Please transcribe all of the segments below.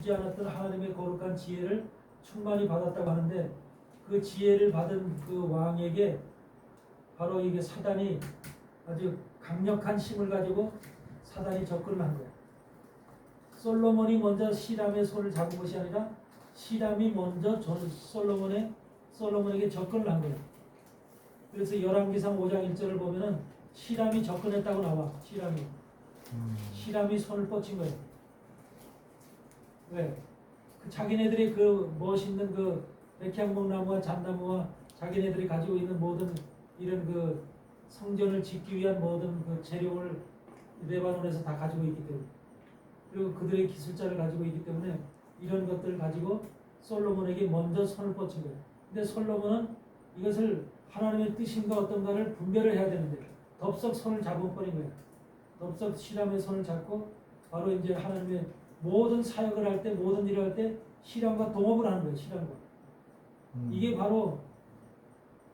주지 않았던 하나님의 거룩한 지혜를 충만히 받았다고 하는데 그 지혜를 받은 그 왕에게 바로 이게 사단이 아주 강력한 힘을 가지고 사단이 접근을 한 거예요. 솔로몬이 먼저 시람의 손을 잡은 것이 아니라 시람이 먼저 솔로몬에게 접근을 한 거예요. 그래서 열왕기상 5장 1절을 보면은 시람이 접근했다고 나와. 시람이 손을 뻗친 거예요. 왜? 그 자기네들이 그 멋있는 그 백향목나무와 잣나무와 자기네들이 가지고 있는 모든 이런 그 성전을 짓기 위한 모든 그 재료를 레바논에서 다 가지고 있기 때문에, 그리고 그들의 기술자를 가지고 있기 때문에 이런 것들을 가지고 솔로몬에게 먼저 손을 뻗친 거예요. 근데 솔로몬은 이것을 하나님의 뜻인가 어떤가를 분별을 해야 되는데 덥석 손을 잡아버린 거예요. 덥석 시람의 손을 잡고 바로 이제 하나님의 모든 사역을 할 때, 모든 일을 할 때 시람과 동업을 하는 거예요. 시람과. 이게 바로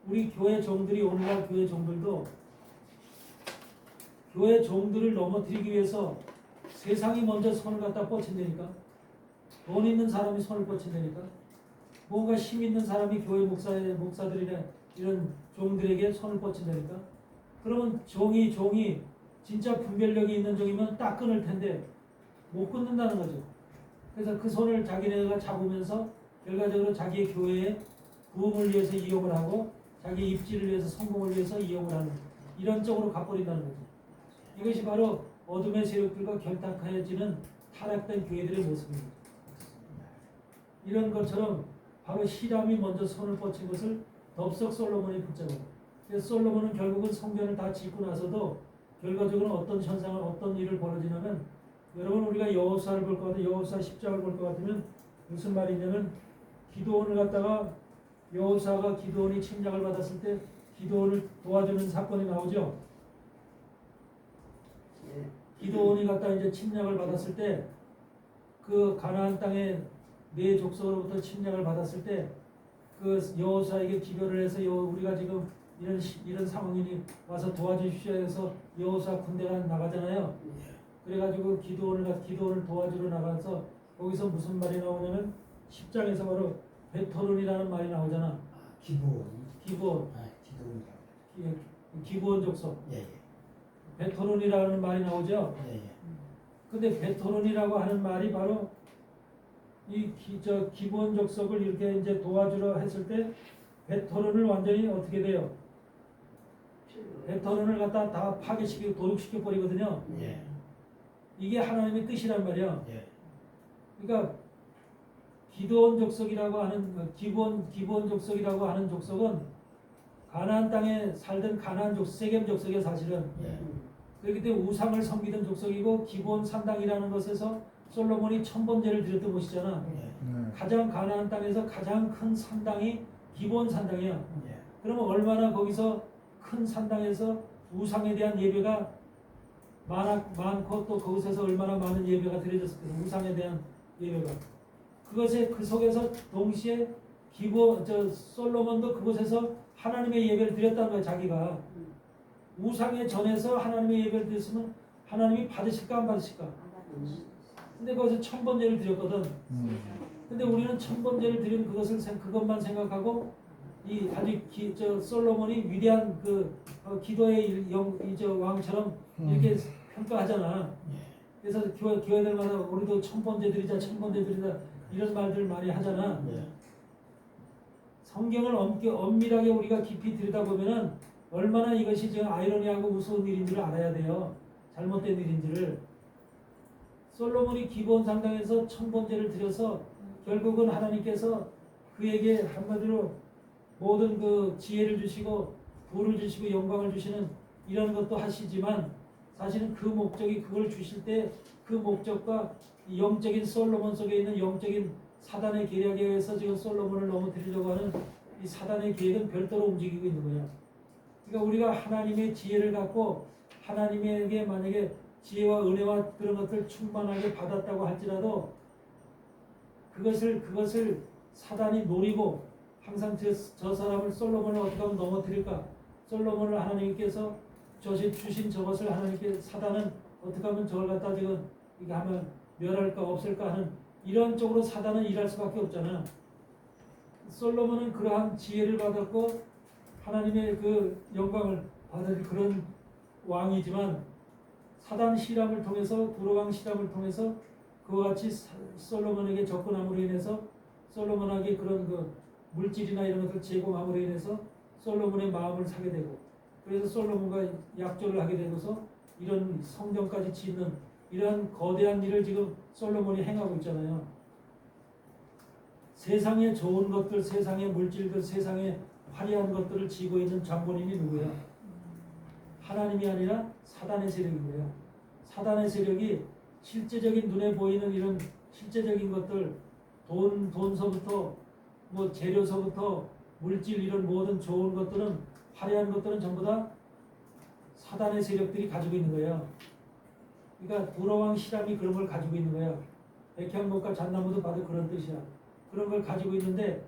우리 교회 종들이, 오늘날 교회 종들도 교회 종들을 넘어뜨리기 위해서 세상이 먼저 손을 갖다 뻗친다니까. 돈 있는 사람이 손을 뻗친다니까. 뭔가 힘 있는 사람이 교회 목사들이나 이런 종들에게 손을 뻗친다니까. 그러면 종이 진짜 분별력이 있는 종이면 딱 끊을 텐데 못 끊는다는 거죠. 그래서 그 손을 자기네가 잡으면서 결과적으로 자기의 교회에 부흥을 위해서 이용을 하고 자기 입지를 위해서, 성공을 위해서 이용을 하는, 이런 쪽으로 가버린다는 거죠. 이것이 바로 어둠의 세력들과 결탁하여지는 타락된 교회들의 모습입니다. 이런 것처럼 바로 시람이 먼저 손을 뻗친 것을 덥석 솔로몬이 붙잡아요. 그래서 솔로몬은 결국은 성전을 다 짓고 나서도 결과적으로 어떤 현상을, 어떤 일을 벌어지냐면, 여러분 우리가 여호수아를 볼 것 같으면, 여호수아 10장을 볼 것 같으면 무슨 말이냐면, 기드온을 갖다가 여호수아가 기드온이 침략을 받았을 때 기드온을 도와주는 사건이 나오죠. 기드온이 갖다 이제 침략을 받았을 때 그 가나안 땅에 네 족속으로부터 침략을 받았을 때 그 여호수아에게 기도를 해서 우리가 지금 이런 상황이니 와서 도와주십시오 해서 여호수아 군대가 나가잖아요. 그래가지고 기드온을 도와주러 나가서 거기서 무슨 말이 나오냐면 10장에서 바로 베토론이라는 말이 나오잖아. 기브온. 기브온 족속. 베토론이라는 말이 나오죠. 근데 베토론이라고 하는 말이 바로 이 기브온 족속을 이렇게 이제 도와주러 했을 때 베토론을 완전히 어떻게 돼요? 베토론을 갖다 다 파괴시키고 도륙시켜 버리거든요. 이게 하나님의 뜻이란 말이야. 그러니까 기드온 족속이라고 하는 기브온 족속이라고 하는 족속은 가나안 땅에 살던 가나안 족속, 세겜 족속이 사실은 그렇기 때문에 우상을 섬기던 족속이고, 기브온 산당이라는 것에서 솔로몬이 천번제를 드렸던 곳이잖아. 가장 가나안 땅에서 가장 큰 산당이 기브온 산당이야. 그러면 얼마나 거기서 큰 산당에서 우상에 대한 예배가 많고 또 그곳에서 얼마나 많은 예배가 드려졌을까. 우상에 대한 예배가. 그 속에서 동시에 솔로몬도 그곳에서 하나님의 예배를 드렸다는 거야. 자기가 우상에 전해서 하나님의 예배를 드렸으면 하나님이 받으실까 안 받으실까? 근데 거기서 천번제를 드렸거든. 근데 우리는 천번제를 드린 그것만 생각하고 이 아주 솔로몬이 위대한 기도의 왕처럼 이렇게 평가하잖아. 그래서 교회들마다 우리도 천번제 드리자, 천번제 드리자 이런 말들 많이 하잖아. 성경을 엄밀하게 우리가 깊이 들여다보면은 얼마나 이것이 지금 아이러니하고 우스운 일인지를 알아야 돼요. 잘못된 일인지를. 솔로몬이 기브온 산당에서 천번제를 드려서 결국은 하나님께서 그에게 한마디로 모든 그 지혜를 주시고 부를 주시고 영광을 주시는 이런 것도 하시지만, 사실은 그 목적이, 그걸 주실 때 그 목적과 영적인 솔로몬 속에 있는 영적인 사단의 계략에 의해서 지금 솔로몬을 넘어뜨리려고 하는 이 사단의 계획은 별도로 움직이고 있는 거예요. 그러니까 우리가 하나님의 지혜를 갖고 하나님에게 만약에 지혜와 은혜와 그런 것들 충만하게 받았다고 할지라도 그것을 사단이 노리고 항상 저 사람을, 솔로몬을 어떻게 하면 넘어뜨릴까? 솔로몬을 하나님께서 주신 저것을 하나님께, 사단은 어떻게 하면 저걸 갖다 지금 이게 하면 멸할까 없을까 하는 이런 쪽으로 사단은 일할 수밖에 없잖아요. 솔로몬은 그러한 지혜를 받았고 하나님의 그 영광을 받은 그런 왕이지만 사단 시람을 통해서 두로왕 시람을 통해서 그와 같이 솔로몬에게 접근함으로 인해서 솔로몬에게 그런 그 물질이나 이런 것을 제공함으로 인해서 솔로몬의 마음을 사게 되고 그래서 솔로몬과 약조를 하게 되고서 이런 성전까지 짓는 이런 거대한 일을 지금 솔로몬이 행하고 있잖아요. 세상의 좋은 것들, 세상의 물질들, 세상의 화려한 것들을 지고 있는 장본인이 누구야? 하나님이 아니라 사단의 세력인 거야. 사단의 세력이 실제적인 눈에 보이는 이런 실제적인 것들, 돈서부터 뭐 재료서부터 물질 이런 모든 좋은 것들은 화려한 것들은 전부 다 사단의 세력들이 가지고 있는 거예요. 그러니까 두로왕 시람이 그런 걸 가지고 있는 거야. 백향목과 잣나무도 봐도 그런 뜻이야. 그런 걸 가지고 있는데,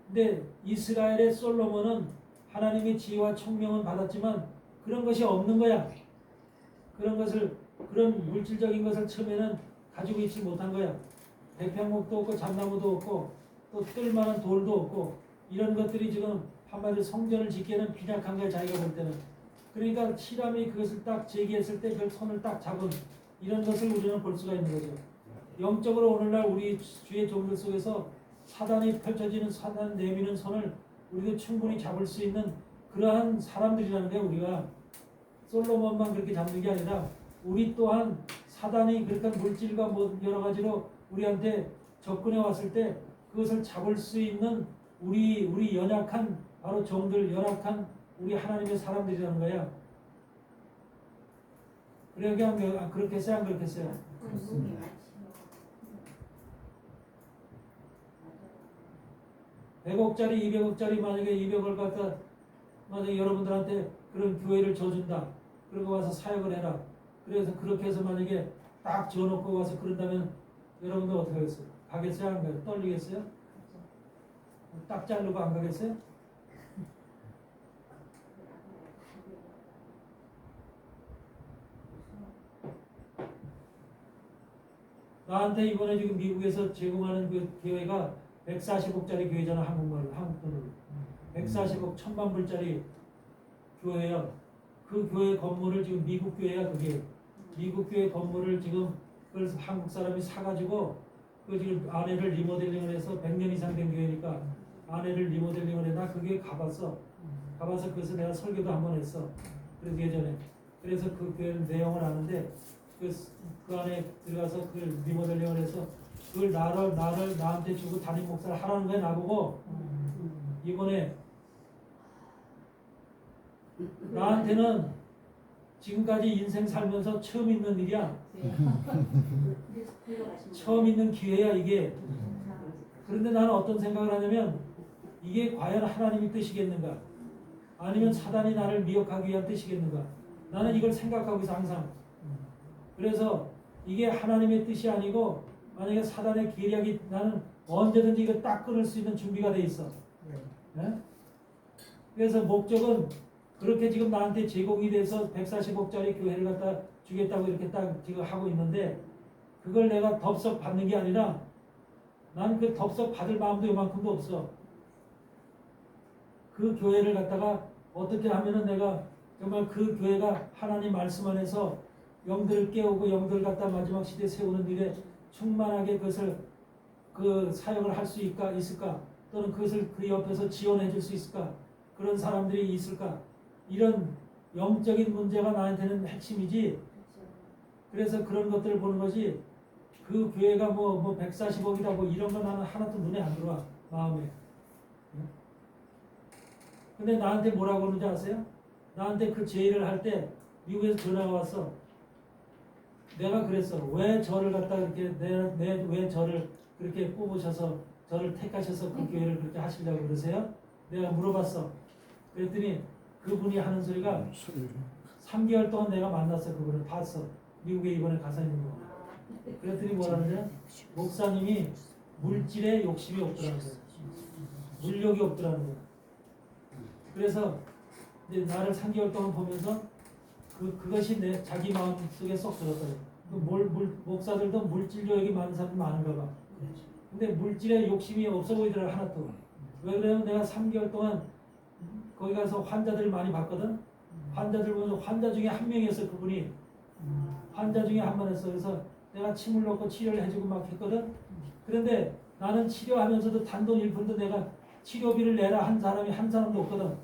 근데 이스라엘의 솔로몬은 하나님의 지혜와 총명은 받았지만 그런 것이 없는 거야. 그런 물질적인 것을 처음에는 가지고 있지 못한 거야. 백향목도 없고 잣나무도 없고 또 뜰만한 돌도 없고 이런 것들이 지금 한마디로 성전을 짓기에는 빈약한 거야, 자기가 볼 때는. 그러니까 시람이 그것을 딱 제기했을 때 그 손을 딱 잡은 이런 것을 우리는 볼 수가 있는 거죠. 영적으로 오늘날 우리 주의 종들 속에서 사단이 펼쳐지는 사단 내미는 손을 우리도 충분히 잡을 수 있는 그러한 사람들이라는 게 우리가 솔로몬만 그렇게 잡는 게 아니라 우리 또한 사단이 그렇게 물질과 뭐 여러 가지로 우리한테 접근해 왔을 때 그것을 잡을 수 있는 우리 연약한 바로 종들 연약한 우리 하나님의 사람들이라는 거야. 그래 그냥 그렇게 했어요, 안 그렇게 했어요? 맞습니다. 100억짜리 200억짜리 만약에 200을 갖다 만약에 여러분들한테 그런 교회를 줘준다. 그리고 와서 사역을 해라. 그래서 그렇게 해서 만약에 딱 줘놓고 와서 그런다면 여러분들 어떻게 하겠어요? 가겠어요? 안 가요? 떨리겠어요? 딱 자르고 안 가겠어요? 나한테 이번에 지금 미국에서 제공하는 그 교회가 140억짜리 교회잖아. 한국 돈으로 140억 1000만 불짜리 교회야. 그 교회 건물을 지금 미국 교회야. 그게 미국 교회 건물을 지금 그걸 한국 사람이 사가지고 그 지금 안에를 리모델링을 해서 100년 이상 된 교회니까 안에를 리모델링을 해. 나 그 교회 가봐서 그래서 내가 설교도 한번 했어. 그래서 예전에 그래서 그 교회 내용을 아는데 그 안에 들어가서 그 리모델링을 해서 그걸 나한테 주고 담임 목사를 하라는 거야. 나보고 이번에 나한테는 지금까지 인생 살면서 처음 있는 일이야. 처음 있는 기회야 이게. 그런데 나는 어떤 생각을 하냐면 이게 과연 하나님의 뜻이겠는가? 아니면 사단이 나를 미혹하기 위한 뜻이겠는가? 나는 이걸 생각하고 있어 항상. 그래서 이게 하나님의 뜻이 아니고 만약에 사단의 계략이 나는 언제든지 이거 딱 끊을 수 있는 준비가 돼 있어. 네? 그래서 목적은 그렇게 지금 나한테 제공이 돼서 140억짜리 교회를 갖다 주겠다고 이렇게 딱 지금 하고 있는데 그걸 내가 덥석 받는 게 아니라 난 그 덥석 받을 마음도 요만큼도 없어. 그 교회를 갖다가 어떻게 하면은 내가 정말 그 교회가 하나님 말씀 안에서 영들을 깨우고 영들을 갖다 마지막 시대에 세우는 일에 충만하게 그것을 그 사역을 할 수 있을까? 또는 그것을 그 옆에서 지원해 줄 수 있을까? 그런 사람들이 있을까? 이런 영적인 문제가 나한테는 핵심이지. 그래서 그런 것들을 보는 거지. 그 교회가 뭐 140억이다 뭐 이런 거 나는 하나도 눈에 안 들어와 마음에. 근데 나한테 뭐라고 그러는지 아세요? 나한테 그 제의를 할 때 미국에서 전화가 왔어. 내가 그랬어. 왜 저를 갖다 이렇게 왜 저를 그렇게 뽑으셔서 저를 택하셔서 그 교회를 그렇게 하시려고 그러세요? 내가 물어봤어. 그랬더니 그분이 하는 소리가 3개월 동안 내가 만났어. 그분을 봤어. 미국에 이번에 가서 있는 거. 그랬더니 뭐라느냐? 목사님이 물질에 욕심이 없더라는 거야. 물욕이 없더라는 거야. 그래서 이제 나를 3개월 동안 보면서 그것이 자기 마음 속에 쏙 들었어요. 목사들도 물질욕이 많은 사람이 많은가 봐. 근데 물질에 욕심이 없어 보이더라 하나도. 왜 그러냐면 내가 3개월 동안 거기 가서 환자들 많이 봤거든. 환자들 보면 환자 중에 한 명이었어 그분이. 환자 중에 한 명이었어. 그래서 내가 침을 넣고 치료를 해주고 막 했거든. 그런데 나는 치료하면서도 단돈 1푼도 내가 치료비를 내라 한 사람이 한 사람도 없거든.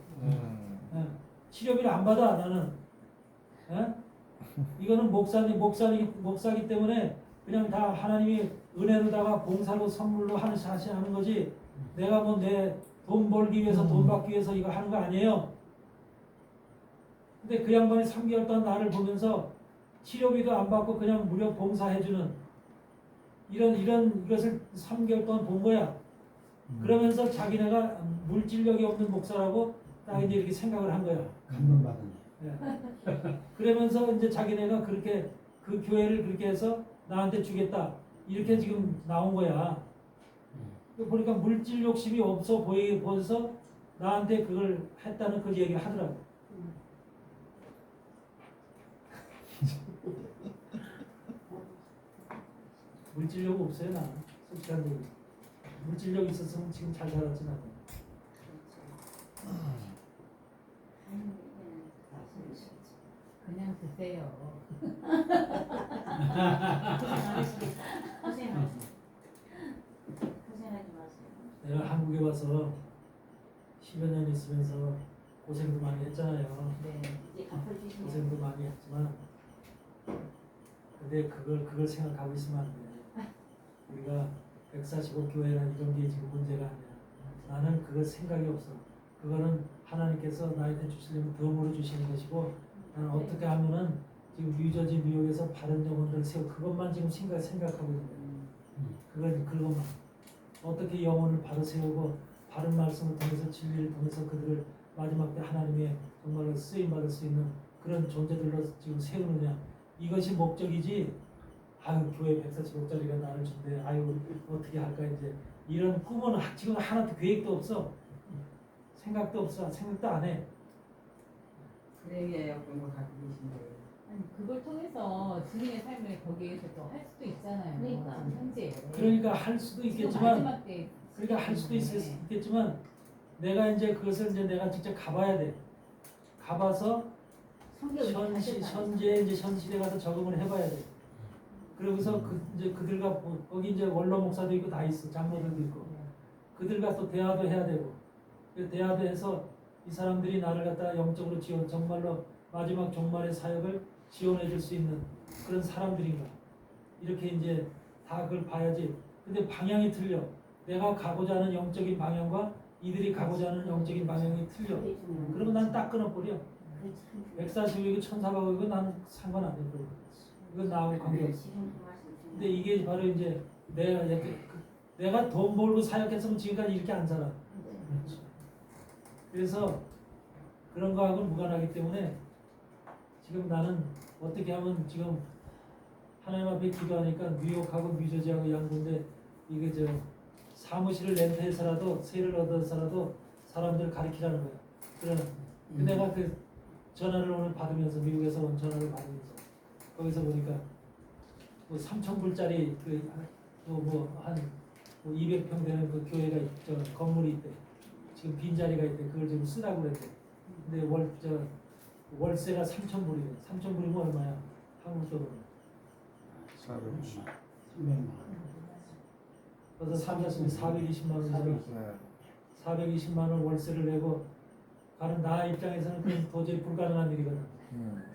예. 치료비를 안 받아 나는. 예? 이거는 목사기 때문에 그냥 다 하나님이 은혜로다가 봉사로 선물로 하는 거지. 내가 뭐 내 돈 벌기 위해서 돈 받기 위해서 이거 하는 거 아니에요. 근데 그 양반이 3개월 동안 나를 보면서 치료비도 안 받고 그냥 무료 봉사해주는 이런 것을 3개월 동안 본 거야. 그러면서 자기네가 물질력이 없는 목사라고 딱 이제 이렇게 생각을 한 거야. 감동받은. 예. 그러면서 이제 자기네가 그렇게 그 교회를 그렇게 해서 나한테 주겠다 이렇게 지금 나온 거야. 보니까 물질 욕심이 없어 보여서 나한테 그걸 했다는 그 얘기를 하더라고. 물질력 없어요 나는. 솔직한 얘기. 물질력 있었으면 지금 잘 살았지 나는. 그냥 드세요. 고생하지 마세요. 내가 한국에 와서 10여 년 있으면서 고생도 많이 했잖아요. 네. 이제 갚아주시면 고생도 많이 했지만 근데 그걸 생각하고 있으면 안 돼. 우리가 145교회나 이런 게 지금 문제가 아니야. 나는 그걸 생각이 없어. 그거는 하나님께서 나한테 주시려면 덤으로 주시는 것이고 나는 어떻게 하면은 지금 뉴저지 뉴욕에서 바른 영혼들을 세워 그것만 지금 생각하고 있는 거야. 그것만 어떻게 영혼을 바로 세우고 바른 말씀을 통해서 진리를 통해서 그들을 마지막 때 하나님의 정말로 쓰임 받을 수 있는 그런 존재들로 지금 세우느냐 이것이 목적이지. 아유 교회 145짜리가 나를 준대. 아유 어떻게 할까 이제 이런 꿈은 지금 하나도 계획도 없어. 생각도 없어. 생각도 안 해. 그 얘기예요. 그런 거 갖고 계신 거예요. 아니 그걸 통해서 주님의 삶을 거기에서 또 할 수도 있잖아요. 그러니까. 지금 현재. 그러니까 할 수도 지금 있겠지만 마지막 때. 그러니까 할 수도 네. 있겠지만 내가 이제 그것을 이제 내가 직접 가봐야 돼. 가봐서 현재 이제 현실에 가서 적응을 해봐야 돼. 그러고서 이제 그들과 거기 이제 원로 목사도 있고 다 있어. 장로들도 있고. 그들과 또 대화도 해야 되고. 그 대화도 해서 이 사람들이 나를 갖다 영적으로 정말로 마지막 종말의 사역을 지원해 줄 수 있는 그런 사람들인가. 이렇게 이제 다 그걸 봐야지. 근데 방향이 틀려. 내가 가고자 하는 영적인 방향과 이들이 가고자 하는 영적인 방향이 틀려. 그러면 난 딱 끊어버려. 145이고 1400이고 난 상관 안 해. 이건 나하고 관계없어. 근데 이게 바로 이제 내가 돈 벌고 사역했으면 지금까지 이렇게 안 살아. 그래서 그런 거하고는 무관하기 때문에 지금 나는 어떻게 하면 지금 하나님 앞에 기도하니까 뉴욕하고 뉴저지하고 양군데 이게 저 사무실을 렌트해서라도 세를 얻어서라도 사람들을 가르치라는 거야. 그래. 내가 그 전화를 오늘 받으면서 미국에서 온 전화를 받으면서 거기서 보니까 뭐 3,000불짜리 그뭐한 200평 되는 그 교회가 건물이 있대. 지금 빈자리가 있대. 그걸 지금 쓰라고 그랬대. 근데 월세가 3,000불이래. 3,000불이면 얼마야? 한국 돈으로. 400만. 그래서 420만 원이잖아. 420만 원 월세를 내고 가는 나 입장에서는 그건 도저히 불가능한 일이거든.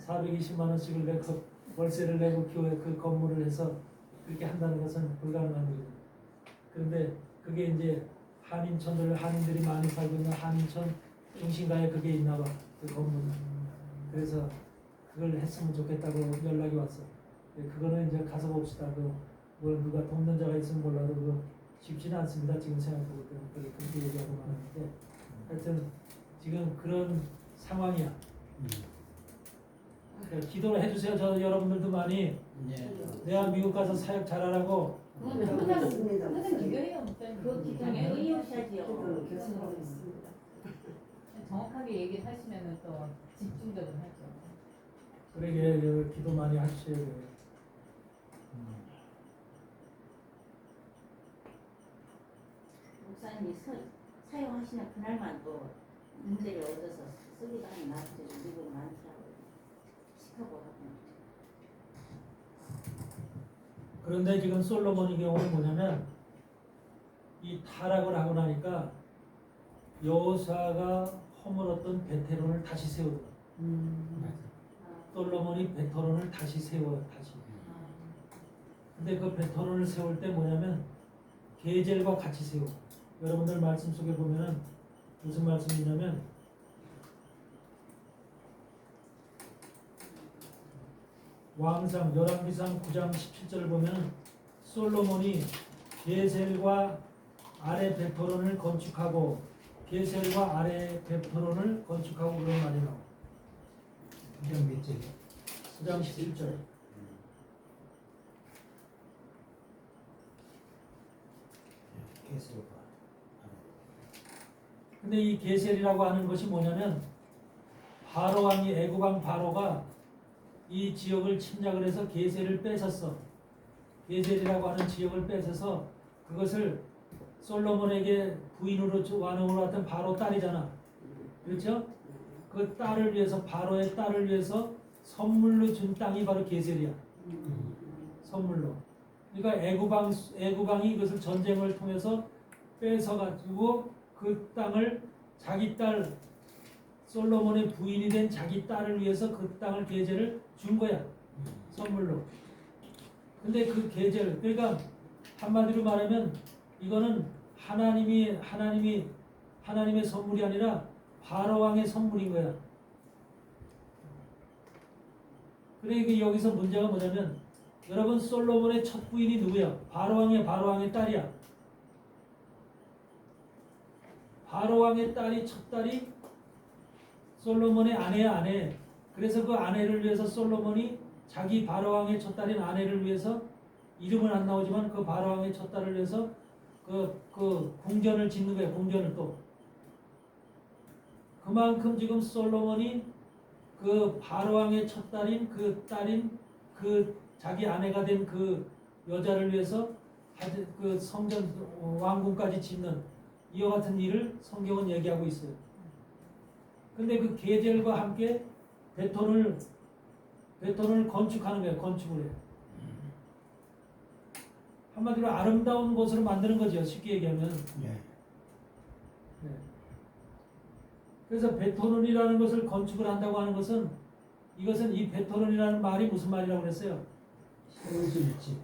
420만 원씩을 내고 월세를 내고 교회 그 건물을 해서 그렇게 한다는 것은 불가능한 일이거든. 그런데 그게 이제 한인들이 많이 살고 있는 한인촌 중심가에 그게 있나 봐. 그 건물. 그래서 그걸 했으면 좋겠다고 연락이 왔어. 그거는 이제 가서 봅시다. 뭐 누가 돕는 자가 있으면 몰라도 그거 쉽지는 않습니다. 지금 생각해볼 때는 그렇게 얘기하고 말하는데 하여튼 지금 그런 상황이야. 기도를 해주세요. 저 여러분들도 많이 내가 미국 가서 사역 잘하라고. 항상 기도해요. 그 기도에 의의하셔야지요. 정확하게 얘기를 하시면은 또 집중적으로 하죠. 그러게 기도 많이 하셔야 돼요. 목사님이 사용하시는 그날만 또 문제를 얻어서 쓰기도 하는 나한테 미국은 많더라고요. 시카고 하고. 그런데 지금 솔로몬의 경우는 뭐냐면 이 타락을 하고 나니까 여호수아가 허물었던 베테론을 다시 세우더라. 솔로몬이 베테론을 다시 세워요. 다시. 근데 그 베테론을 세울 때 뭐냐면 게젤과 같이 세워. 여러분들 말씀 속에 보면은 무슨 말씀이냐면 왕상 열왕기상 9장 17절을 보면 솔로몬이 게셀과 아래 베토론을 건축하고 게셀과 아래 베토론을 건축하고 그런 말이 나와. 이런 몇 절? 9장 17절. 계속 근데 이 게셀이라고 하는 것이 뭐냐면 바로 왕이 애굽 왕 바로가 이 지역을 침략을 해서 게셀을 뺏었어. 게셀이라고 하는 지역을 뺏어서 그것을 솔로몬에게 부인으로 완응으로 왔던 바로 딸이잖아. 그렇죠? 그 딸을 위해서 바로의 딸을 위해서 선물로 준 땅이 바로 게셀이야. 선물로. 그러니까 애굽 왕이 이것을 전쟁을 통해서 뺏어 가지고 그 땅을 자기 딸 솔로몬의 부인이 된 자기 딸을 위해서 그 땅을 게젤을 준 거야. 선물로. 근데 그 게젤, 그러니까 한마디로 말하면 이거는 하나님의 선물이 아니라 바로 왕의 선물인 거야. 그러니까 여기서 문제가 뭐냐면 여러분 솔로몬의 첫 부인이 누구야? 바로 왕이야. 바로 왕의 딸이야. 바로 왕의 딸이 첫 딸이 솔로몬의 아내야. 아내. 그래서 그 아내를 위해서 솔로몬이 자기 바로 왕의 첫 딸인 아내를 위해서 이름은 안 나오지만 그 바로 왕의 첫 딸을 위해서 그 궁전을 짓는 거야. 궁전을 또. 그만큼 지금 솔로몬이 그 바로 왕의 첫 딸인 그 딸인 그 자기 아내가 된 그 여자를 위해서 그 성전 왕궁까지 짓는 이와 같은 일을 성경은 얘기하고 있어요. 근데 그 게젤과 함께 베톤을 건축하는 거예요. 건축을 해요. 한마디로 아름다운 곳으로 만드는 거죠. 쉽게 얘기하면. 예. 네. 그래서 베토론이라는 것을 건축을 한다고 하는 것은 이것은 이 베토론이라는 말이 무슨 말이라고 그랬어요? 새로운 집,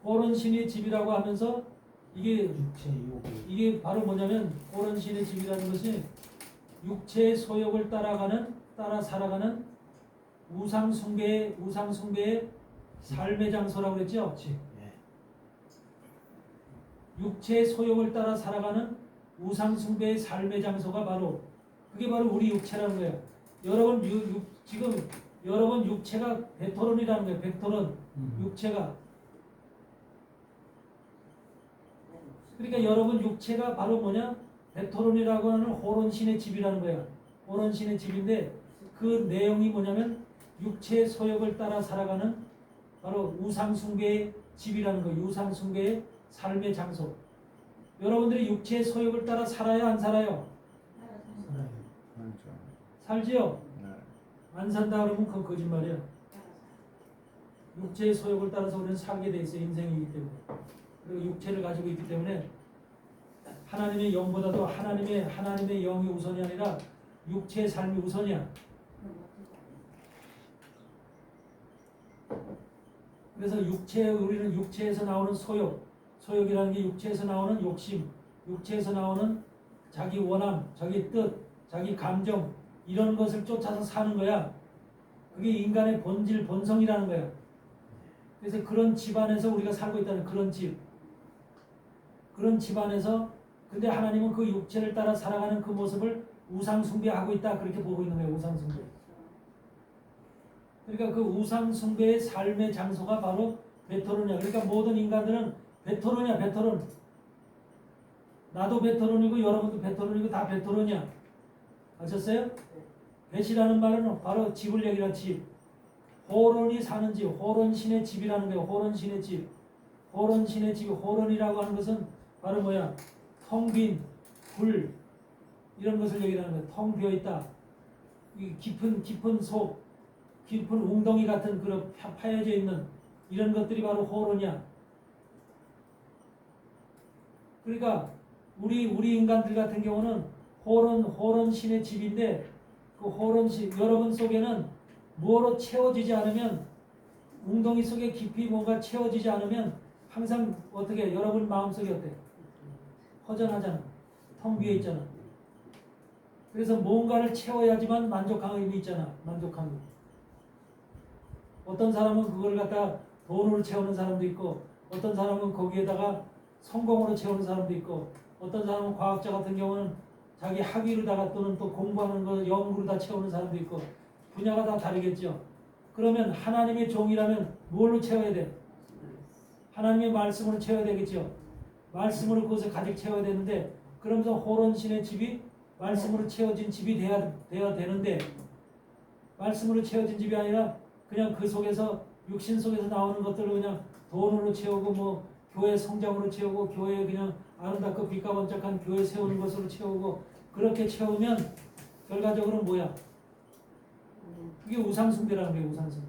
고른 신의 집이라고 하면서 이게 육체, 요구. 이게 바로 뭐냐면 고른 신의 집이라는 것이 육체의 소욕을 따라 살아가는 우상 숭배의 삶의 장소라고 그랬죠. 예. 육체의 소욕을 따라 살아가는 우상 숭배의 삶의 장소가 바로 그게 바로 우리 육체라는 거예요. 여러분 지금 여러분 육체가 베토론이라는 거예요. 베토론 육체가. 그러니까 여러분 육체가 바로 뭐냐? 베토론이라고 하는 호론신의 집이라는 거야. 호론신의 집인데 그 내용이 뭐냐면 육체의 소욕을 따라 살아가는 바로 우상숭배의 집이라는 거예요. 우상숭배의 삶의 장소. 여러분들이 육체의 소욕을 따라 살아요? 안 살아요? 살아요. 살지요? 네. 안 산다 그러면 그건 거짓말이야. 육체의 소욕을 따라서 우리는 살게 돼 있어요. 인생이기 때문에. 그리고 육체를 가지고 있기 때문에 하나님의 영보다도 하나님의 영이 우선이 아니라 육체의 삶이 우선이야. 그래서 우리는 육체에서 나오는 소욕이라는 게 육체에서 나오는 욕심, 육체에서 나오는 자기 원함, 자기 뜻, 자기 감정 이런 것을 쫓아서 사는 거야. 그게 인간의 본질, 본성이라는 거야. 그래서 그런 집안에서 우리가 살고 있다는 그런 집안에서 근데 하나님은 그 육체를 따라 살아가는 그 모습을 우상숭배하고 있다 그렇게 보고 있는 거예요. 우상숭배. 그러니까 그 우상숭배의 삶의 장소가 바로 베토론이야. 그러니까 모든 인간들은 베토론이야. 베토론. 나도 베토론이고 여러분도 베토론이고 다 베토론이야. 아셨어요? 벳이라는 말은 바로 집을 얘기하는 집. 호론이 사는 집, 호론신의 집이라는 거예요. 호론신의 집. 호론신의 집, 호론이라고 하는 것은 바로 뭐야? 텅 빈 굴 이런 것을 얘기하는 거예요. 텅 비어 있다. 이 깊은 속, 깊은 웅덩이 같은 그런 파여져 있는 이런 것들이 바로 호론이야. 그러니까 우리 인간들 같은 경우는 호론 신의 집인데 그 호론 신 여러분 속에는 뭐로 채워지지 않으면 웅덩이 속에 깊이 뭔가 채워지지 않으면 항상 어떻게 여러분 마음속에 어때? 허전하잖아. 텅 비어 있잖아. 그래서 뭔가를 채워야지만 만족한 의미 있잖아. 만족한 의. 어떤 사람은 그걸 갖다 돈으로 채우는 사람도 있고 어떤 사람은 거기에다가 성공으로 채우는 사람도 있고 어떤 사람은 과학자 같은 경우는 자기 학위로다가 또는 또 공부하는 거 연구로 다 채우는 사람도 있고 분야가 다 다르겠죠. 그러면 하나님의 종이라면 뭘로 채워야 돼? 하나님의 말씀으로 채워야 되겠죠. 말씀으로 그것을 가득 채워야 되는데 그러면서 호론신의 집이 말씀으로 채워진 집이 돼야 되는데 말씀으로 채워진 집이 아니라 그냥 그 속에서 육신 속에서 나오는 것들을 그냥 돈으로 채우고 뭐 교회 성장으로 채우고 교회 그냥 아름답고 빛과 번쩍한 교회 세우는 것으로 채우고 그렇게 채우면 결과적으로 뭐야? 그게 우상숭배라는 거예요. 우상숭배.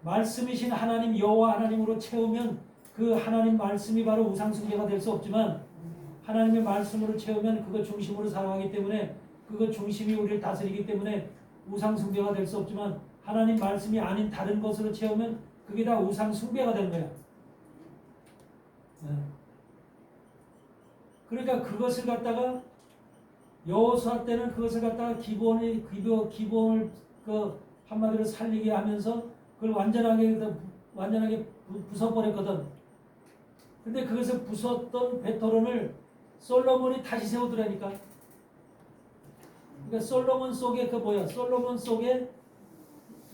말씀이신 하나님 여호와 하나님으로 채우면 그 하나님 말씀이 바로 우상숭배가 될 수 없지만 하나님의 말씀으로 채우면 그거 중심으로 살아가기 때문에 그거 중심이 우리를 다스리기 때문에 우상숭배가 될 수 없지만 하나님 말씀이 아닌 다른 것으로 채우면 그게 다 우상숭배가 되는 거야. 네. 그러니까 그것을 갖다가 여호수아 때는 그것을 갖다가 기본을 그 한마디로 살리게 하면서 그걸 완전하게 부숴버렸거든. 근데 그것을 부쉈던 베토론을 솔로몬이 다시 세우더라니까. 그러니까 솔로몬 속에 그 뭐야? 솔로몬 속에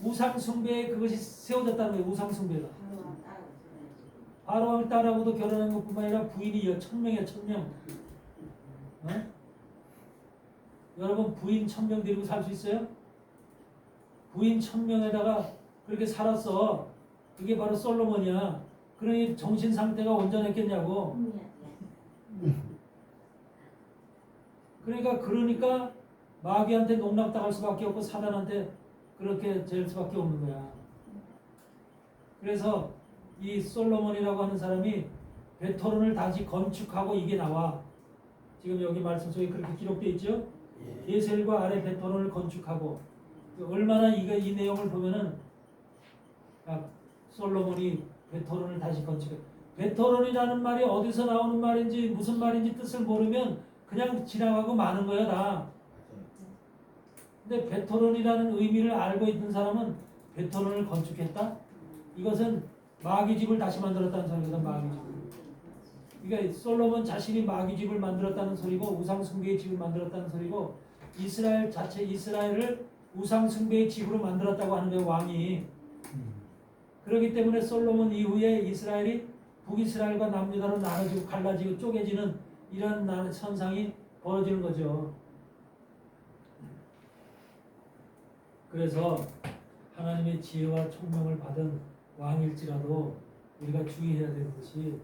우상 숭배에 그것이 세워졌다는 거예요. 우상 숭배가. 바로왕 딸하고도 결혼한 것뿐만 아니라 부인이 1000명이야. 1000명. 어? 여러분 부인 1000명 데리고 살 수 있어요? 부인 1000명에다가 그렇게 살았어. 그게 바로 솔로몬이야. 그러니 정신 상태가 온전했겠냐고. 그러니까 마귀한테 농락당할 수밖에 없고 사단한테 그렇게 될 수밖에 없는 거야. 그래서 이 솔로몬이라고 하는 사람이 베토론을 다시 건축하고 이게 나와. 지금 여기 말씀 속에 그렇게 기록되어 있죠. 예셀과 아래 베토론을 건축하고 얼마나 이 내용을 보면은 솔로몬이 베토론을 다시 건축해. 베토론이라는 말이 어디서 나오는 말인지 무슨 말인지 뜻을 모르면 그냥 지나가고 마는 거야 다. 근데 베토론이라는 의미를 알고 있는 사람은 베토론을 건축했다? 이것은 마귀집을 다시 만들었다는 소리거든. 마귀집. 그러니까 솔로몬 자신이 마귀집을 만들었다는 소리고 우상숭배의 집을 만들었다는 소리고 이스라엘을 우상숭배의 집으로 만들었다고 하는 거예요. 왕이. 그렇기 때문에 솔로몬 이후에 이스라엘이 북이스라엘과 남유다로 나눠지고 갈라지고 쪼개지는 이런 현상이 벌어지는 거죠. 그래서 하나님의 지혜와 총명을 받은 왕일지라도 우리가 주의해야 되는 것이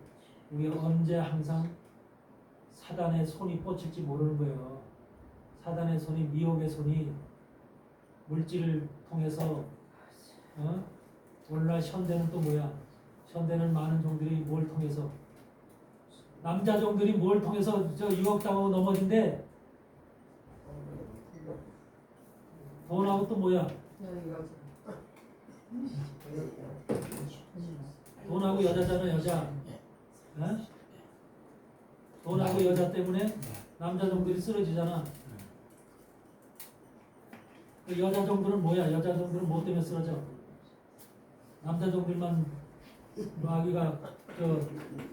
우리가 언제 항상 사단의 손이 뻗칠지 모르는 거예요. 사단의 손이 미혹의 손이 물질을 통해서 오늘날 현대는 또 뭐야? 현대는 많은 종들이 뭘 통해서 남자 종들이 뭘 통해서 유혹당하고 넘어진대. 돈하고 또 뭐야? 돈하고 여자잖아. 여자. 돈하고 여자 때문에 남자 종들이 쓰러지잖아. 그 여자 종들은 뭐야? 여자 종들은 뭐 때문에 쓰러져? 남자 종들만 마귀가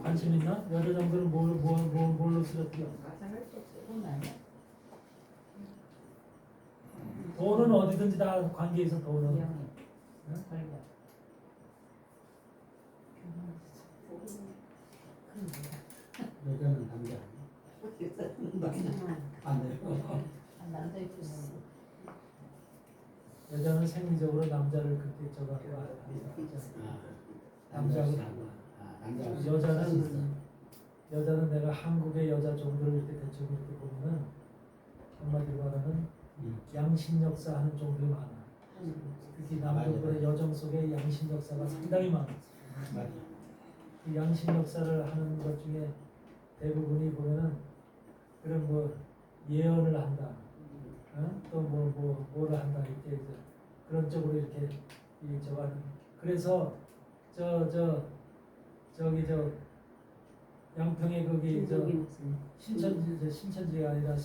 관심 있나? 여자 종들은 뭘로 쓰러뜨려? 돈은 어디든지 다 관계 있어. 돈은. 여자는 남자 안 돼요. 남자 입장에서 여자는 생리적으로 남자를 그렇게 남자하고 남자 여자는 여자는 내가 한국의 여자 종들을 이렇게 대충 이렇게 보면은 한마디로 말하면 양심 역사 하는 종들이 많아. 특히 남쪽의 여정 속에 양심 역사가 상당히 많아. 맞아. 그 양심 역사를 하는 것 중에 대부분이 보면은 그런 뭐 예언을 한다, 또 뭐를 한다 이렇게 이제 그런 쪽으로 이렇게 이 저거 하는. 그래서 저기 양평에 거기 저 신천지가 아니라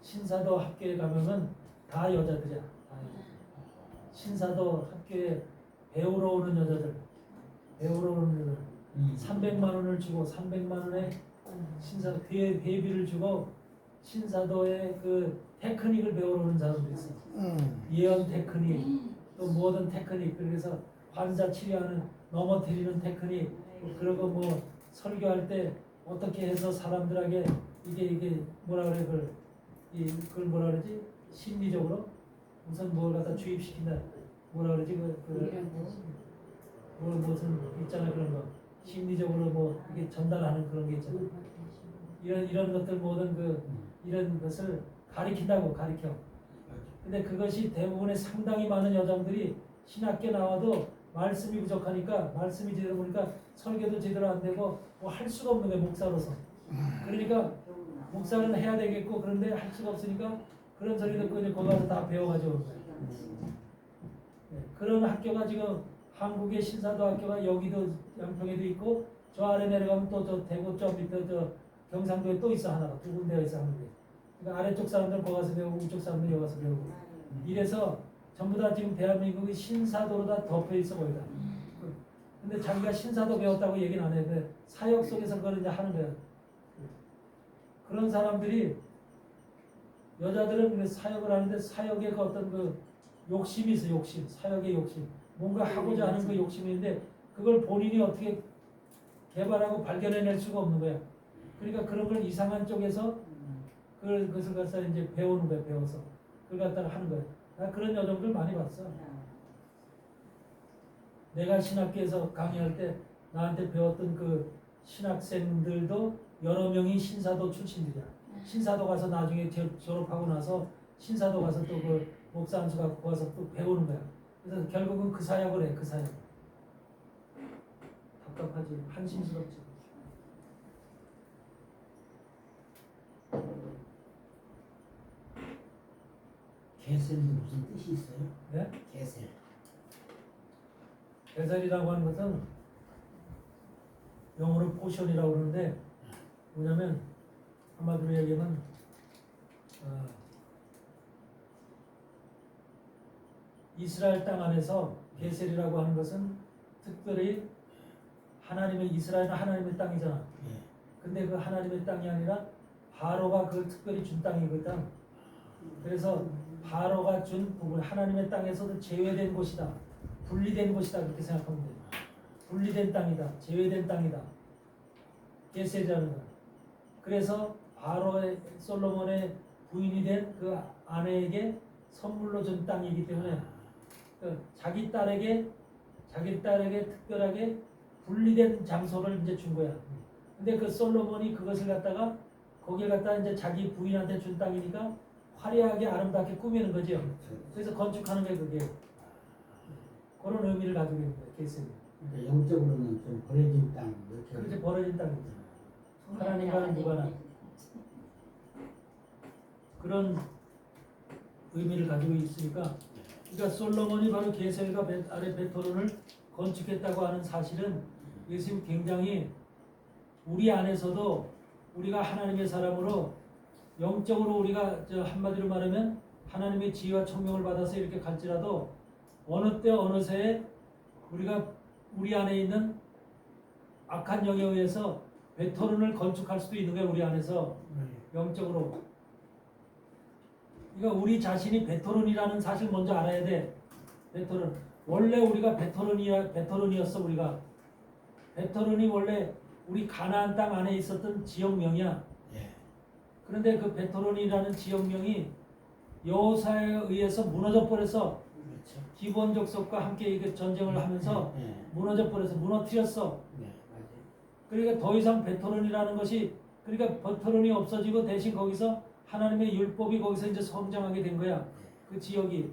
신사도 학교에 가면은 다 여자들이야. 다 여자. 신사도 학교에 배우러 오는 여자들, 배우러 오는 여자들. 300만 원을 주고 300만 원에 신사 회비를 주고 신사도의 그 테크닉을 배우러 오는 사람도 있어. 예언 테크닉, 또 모든 테크닉, 그래서 환자 치료하는 넘어뜨리는 테크닉, 그리고 뭐 설교할 때 어떻게 해서 사람들에게 이게 뭐라 그래 그걸 뭐라 그러지? 심리적으로 우선 뭘 갖다 주입시킨다. 뭐라 그러지? 무슨 있잖아 그런 거. 심리적으로 뭐 이게 전달하는 그런 게 있잖아. 이런 것들 모든 이런 것을 가리킨다고 가리켜. 근데 그것이 대부분의 상당히 많은 여성들이 신학교 나와도 말씀이 부족하니까 말씀이 제대로 보니까 설교도 제대로 안 되고 뭐 할 수가 없는 거예요 목사로서. 그러니까 목사는 해야 되겠고 그런데 할 수가 없으니까 그런 소리 듣고 이제 거기 가서 다 배워가지고 오는 거예요. 그런 학교가 지금 한국의 신사도 학교가 여기도 양평에도 있고 저 아래 내려가면 또 저 대구 저 밑에 저 경상도에 또 있어 하나가 두 군데가 있어 하는데 그러니까 아래쪽 사람들 거기 가서 배우고 위쪽 사람들 여기 가서 배우고 이래서 전부 다 지금 대한민국이 신사도로 다 덮여 있어 거기다. 근데 자기가 신사도 배웠다고 얘기는 안 해. 사역 속에서 그걸 이제 하는 거야. 그런 사람들이 여자들은 그 사역을 하는데 사역의 그 어떤 그 욕심이 있어. 욕심, 사역의 욕심, 뭔가 하고자 하는 그 욕심이 있는데 그걸 본인이 어떻게 개발하고 발견해낼 수가 없는 거야. 그러니까 그런 걸 이상한 쪽에서 그것을 갖다 이제 배우는 거야. 배워서 그걸 갖다가 하는 거야. 나 그런 여성들 많이 봤어. 내가 신학교에서 강의할 때 나한테 배웠던 그 신학생들도 여러 명이 신사도 출신들이야. 신사도 가서 나중에 졸업하고 나서 신사도 가서 또 그 목사 안수 갖고 와서 또 배우는 거야. 그래서 결국은 그 사역을 해. 그 사역. 답답하지. 한심스럽지. 개셀이 무슨 뜻이 있어요? 네? 개셀. 개살이라고 하는 것은 영어로 포션이라고 그러는데 뭐냐면 한마디로 얘기하면 이스라엘 땅 안에서 게셀이라고 하는 것은 특별히 하나님의 이스라엘은 하나님의 땅이잖아. 근데 그 하나님의 땅이 아니라 바로가 그걸 특별히 준 땅이거든. 그래서 바로가 준 부분 하나님의 땅에서도 제외된 곳이다. 분리된 곳이다. 그렇게 생각하면 돼. 분리된 땅이다. 제외된 땅이다. 게셀이라는 거. 그래서 바로의 솔로몬의 부인이 된 그 아내에게 선물로 준 땅이기 때문에 그 자기 딸에게 특별하게 분리된 장소를 이제 준 거야. 근데 그 솔로몬이 그것을 갖다가 거기에 갖다 이제 자기 부인한테 준 땅이니까 화려하게 아름답게 꾸미는 거죠. 그래서 건축하는 거예요, 그게. 그런 의미를 가지고 있는 거예요, 게셀이. 그러니까 영적으로는 좀 버려진 땅 이렇게. 그렇게 버려진 땅이죠. 하나님과는 무관한 그런 의미를 가지고 있으니까, 그러니까 솔로몬이 바로 게셀과 아래 베토론을 건축했다고 하는 사실은 이것이 굉장히 우리 안에서도 우리가 하나님의 사람으로 영적으로 우리가 한마디로 말하면 하나님의 지혜와 총명을 받아서 이렇게 갈지라도 어느 때 어느 새에 우리가 우리 안에 있는 악한 영에 의해서 베토론을 건축할 수도 있는 거예요. 우리 안에서 영적으로. 그러니까 우리 자신이 베토론이라는 사실 먼저 알아야 돼. 베토론. 원래 우리가 베토론이었어. 우리가 베토론이 원래 우리 가나안 땅 안에 있었던 지역명이야. 그런데 그 베토론이라는 지역명이 여호사에 의해서 무너져 버려서 기본적 속과 함께 이게 전쟁을 하면서 무너져 버려서 무너뜨렸어. 그러니까 더 이상 베토론이라는 것이 그러니까 베토론이 없어지고 대신 거기서 하나님의 율법이 거기서 이제 성장하게 된 거야. 그 지역이.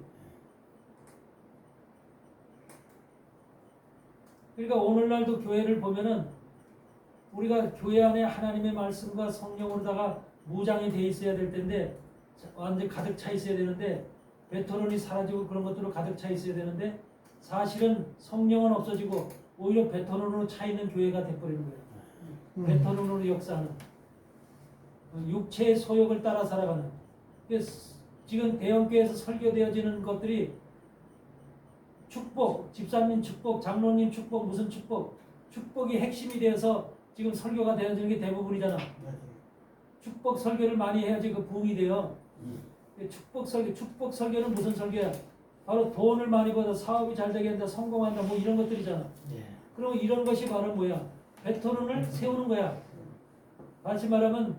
그러니까 오늘날도 교회를 보면은 우리가 교회 안에 하나님의 말씀과 성령으로다가 무장이 돼 있어야 될 텐데 완전 가득 차 있어야 되는데 베토론이 사라지고 그런 것들로 가득 차 있어야 되는데 사실은 성령은 없어지고 오히려 베토론으로 차 있는 교회가 돼버리는 거예요. 베토론으로 역사하는 육체의 소욕을 따라 살아가는. 그래서 지금 대형교회에서 설교되어지는 것들이 축복, 집사님 축복, 장로님 축복, 무슨 축복, 축복이 핵심이 되어서 지금 설교가 되어지는 게 대부분이잖아. 축복 설교를 많이 해야지 그 부흥이 돼요. 축복 설교는 무슨 설교야? 바로 돈을 많이 벌어 사업이 잘 되게 한다, 성공한다, 뭐 이런 것들이잖아. 그럼 이런 것이 바로 뭐야? 베토론을 세우는 거야. 다시 말하면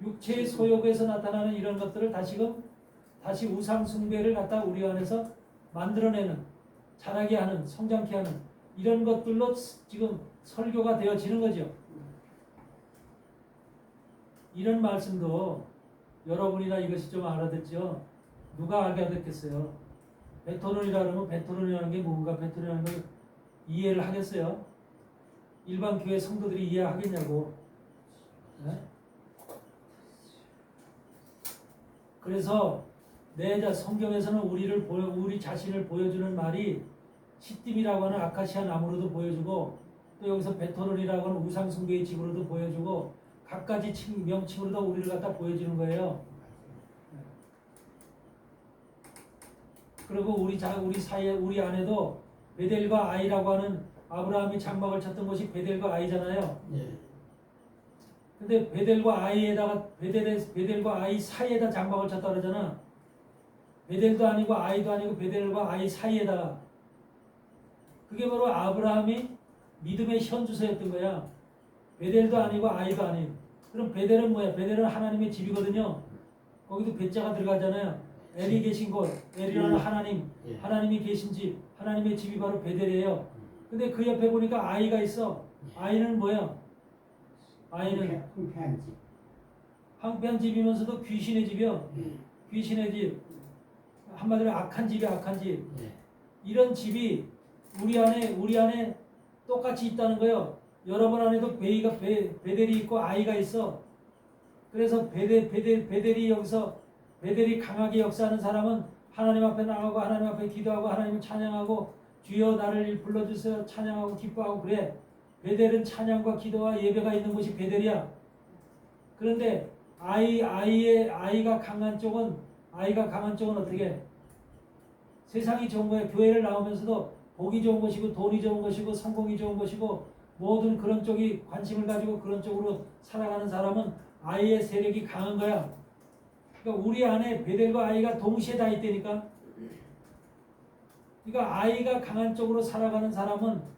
육체의 소욕에서 나타나는 이런 것들을 다시 우상 숭배를 갖다 우리 안에서 만들어내는, 자라게 하는, 성장케 하는 이런 것들로 지금 설교가 되어지는 거죠. 이런 말씀도 여러분이나 이것이 좀 알아듣죠. 누가 알아듣겠어요? 베토론이라 그러면 베토론이라는 게 뭔가, 베토론이라는 걸 이해를 하겠어요? 일반 교회 성도들이 이해하겠냐고. 네? 그래서 성경에서는 우리 자신을 보여주는 말이 시딤이라고 하는 아카시아 나무로도 보여주고 또 여기서 베토론이라고 하는 우상 숭배의 집으로도 보여주고 각가지 명칭으로도 우리를 갖다 보여주는 거예요. 그리고 우리 사이에 우리 안에도 베델과 아이라고 하는 아브라함이 장막을 쳤던 것이 베델과 아이잖아요. 근데 베델과 아이 사이에다 장막을 쳤다 그러잖아. 베델도 아니고 아이도 아니고 베델과 아이 사이에다가. 그게 바로 아브라함이 믿음의 현주소였던 거야. 베델도 아니고 아이도 아닌. 그럼 베델은 뭐야? 베델은 하나님의 집이거든요. 거기도 베자가 들어가잖아요. 엘이 계신 곳, 엘이라는 하나님, 하나님이 계신 집, 하나님의 집이 바로 베델이에요. 근데 그 옆에 보니까 아이가 있어. 아이는 뭐야? 아이는 황폐한 집이면서도 귀신의 집이요. 귀신의 집. 한마디로 악한 집이 악한 집. 이런 집이 우리 안에 똑같이 있다는 거예요. 여러분 안에도 베델이 있고 아이가 있어. 그래서 베델이 여기서 베델이 강하게 역사하는 사람은 하나님 앞에 나가고 하나님 앞에 기도하고 하나님을 찬양하고 주여 나를 불러주세요 찬양하고 기뻐하고 그래. 베델은 찬양과 기도와 예배가 있는 곳이 베델이야. 그런데 아이가 강한 쪽은 어떻게? 세상이 좋은 거야. 교회를 나오면서도 복이 좋은 것이고 돈이 좋은 것이고 성공이 좋은 것이고 모든 그런 쪽이 관심을 가지고 그런 쪽으로 살아가는 사람은 아이의 세력이 강한 거야. 그러니까 우리 안에 베델과 아이가 동시에 다 있다니까. 그러니까 아이가 강한 쪽으로 살아가는 사람은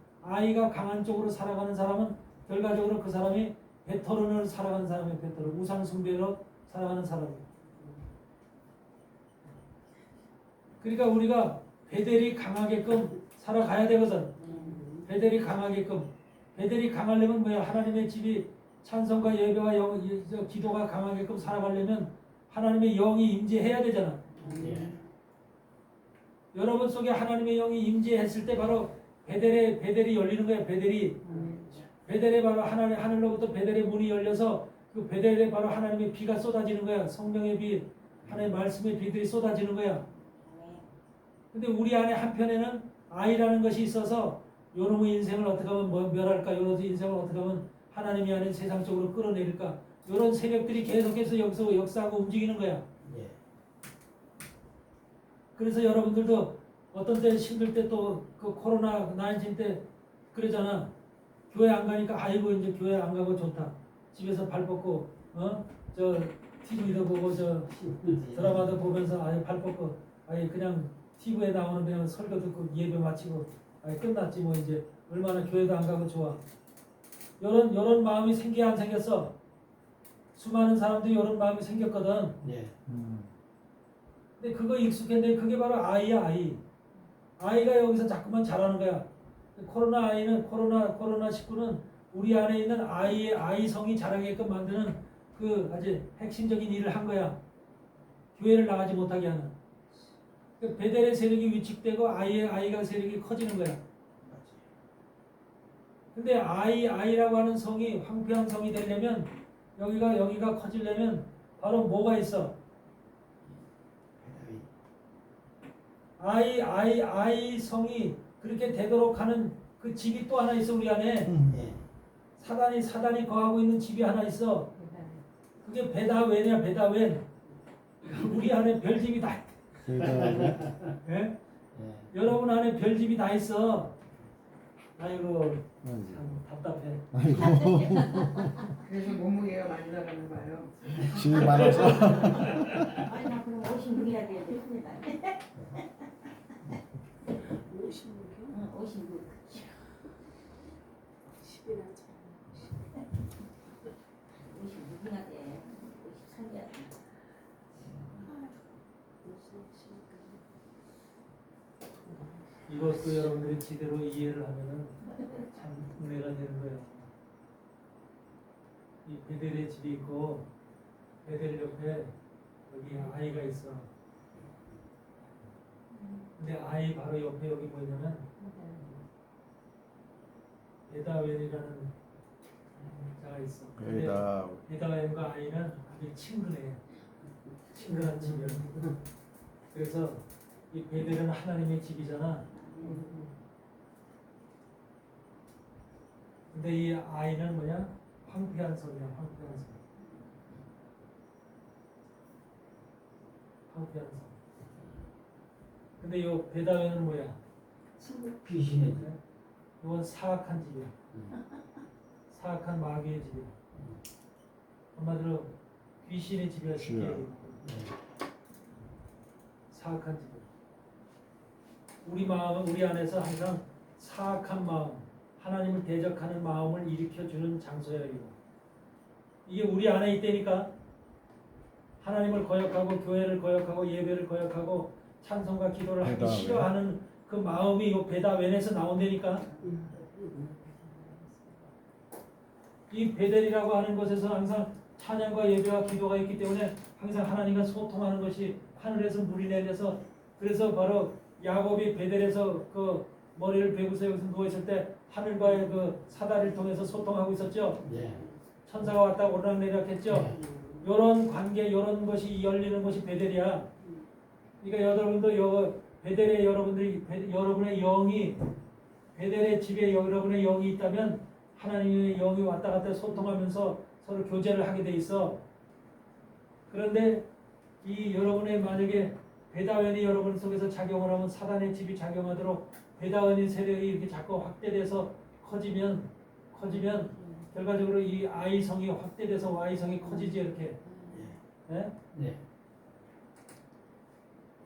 결과적으로 그 사람이 베토론으로 살아가는 사람이에요. 베토론. 우상 숭배로 살아가는 사람이에요. 그러니까 우리가 베델이 강하게끔 살아가야 되거든. 베델이 강하려면 뭐야? 하나님의 집이 찬송과 예배와 기도가 강하게끔 살아가려면 하나님의 영이 임재해야 되잖아. 여러분 속에 하나님의 영이 임재했을 때 바로 베델이 열리는 거야. 베델에 바로 하늘로부터 베델의 문이 열려서 그 베델에 바로 하나님의 비가 쏟아지는 거야. 성령의 비, 하나님의 말씀의 비들이 쏟아지는 거야. 근데 우리 안에 한편에는 아이라는 것이 있어서 요놈의 인생을 어떻게 하면 멸할까? 요놈의 인생을 어떻게 하면 하나님이 아닌 세상 쪽으로 끌어내릴까? 이런 세력들이 계속해서 여기서 역사하고 움직이는 거야. 그래서 여러분들도 어떤 때 힘들 때 또 그 코로나 19 때 그러잖아. 교회 안 가니까 아이고 이제 교회 안 가고 좋다. 집에서 발 뻗고 저 TV도 보고 저 드라마도 보면서 아예 발 뻗고 아예 그냥 TV에 나오는 그냥 설교 듣고 예배 마치고 아예 끝났지 뭐 이제 얼마나 교회도 안 가고 좋아. 요런 마음이 생겨 안 생겼어? 수많은 사람들이 요런 마음이 생겼거든. 근데 그거 익숙했는데 그게 바로 아이야, 아이. 아이가 여기서 자꾸만 자라는 거야. 코로나 19는 우리 안에 있는 아이 성이 자라게끔 만드는 그 아주 핵심적인 일을 한 거야. 교회를 나가지 못하게 하는. 그 베델의 세력이 위축되고 아이가 세력이 커지는 거야. 근데 아이라고 하는 성이 황폐한 성이 되려면 여기가 커지려면 바로 뭐가 있어? 아이 성이 그렇게 되도록 하는 그 집이 또 하나 있어 우리 안에. 예. 사단이 거하고 있는 집이 하나 있어. 그게 베다웬이야 베다웬. 우리 안에 별집이 다. 예? 예. 여러분 안에 별집이 다 있어. 아이고 참 답답해. 그래서 몸무게가 많이 나가는 거예요. 짐이 많아서. 아니 나 그럼 56이라 돼야 됩니다. 56이요? 응, 56. 10이나 차이. 56이나 돼. 53이야. 이것도 여러분들이 제대로 이해를 하면은 참 은혜가 되는 거예요. 이 베델의 집이 있고 베델 옆에 여기 아이가 있어. 근데 아이 바로 옆에 여기 뭐냐면 베다웬이라는 자가 있어. 근데 베다웬과 아이는 아주 친근해. 친근한 집이야. 그래서 이 베델은 하나님의 집이잖아. 근데 이 아이는 뭐냐? 황폐한 성이야. 황폐한 성. 황폐한 성. 근데 이 베다웬은 뭐야? 귀신의 집. 이건 사악한 집이야. 사악한 마귀의 집이야. 한마디로 귀신의 집이야. 쉽게 얘기해. 사악한 집이야. 우리 마음은 우리 안에서 항상 사악한 마음, 하나님을 대적하는 마음을 일으켜주는 장소야 이거. 이게 우리 안에 있다니까. 하나님을 거역하고 교회를 거역하고 예배를 거역하고 찬송과 기도를 하기 베다웬. 싫어하는 그 마음이 이 베다웬에서 나온다니까. 이 베델이라고 하는 곳에서 항상 찬양과 예배와 기도가 있기 때문에 항상 하나님과 소통하는 것이 하늘에서 물이 내려서, 그래서 바로 야곱이 베델에서 그 머리를 베고서 여기서 누워 있을 때 하늘과의 그 사다리를 통해서 소통하고 있었죠. 예. 천사가 왔다 오르락내리락했죠. 이런 관계, 이런 것이 열리는 것이 베델이야. 그러니까 여러분도 베델에 여러분의 영이, 베델의 집에 여러분의 영이 있다면 하나님의 영이 왔다 갔다 소통하면서 서로 교제를 하게 돼 있어. 그런데 이 여러분의 만약에 베다웬이 여러분 속에서 작용을 하면 사단의 집이 작용하도록 베다웬의 세력이 이렇게 자꾸 확대돼서 커지면 결과적으로 이 아이 성이 확대돼서 Y 성이 커지지 이렇게. 예? 네.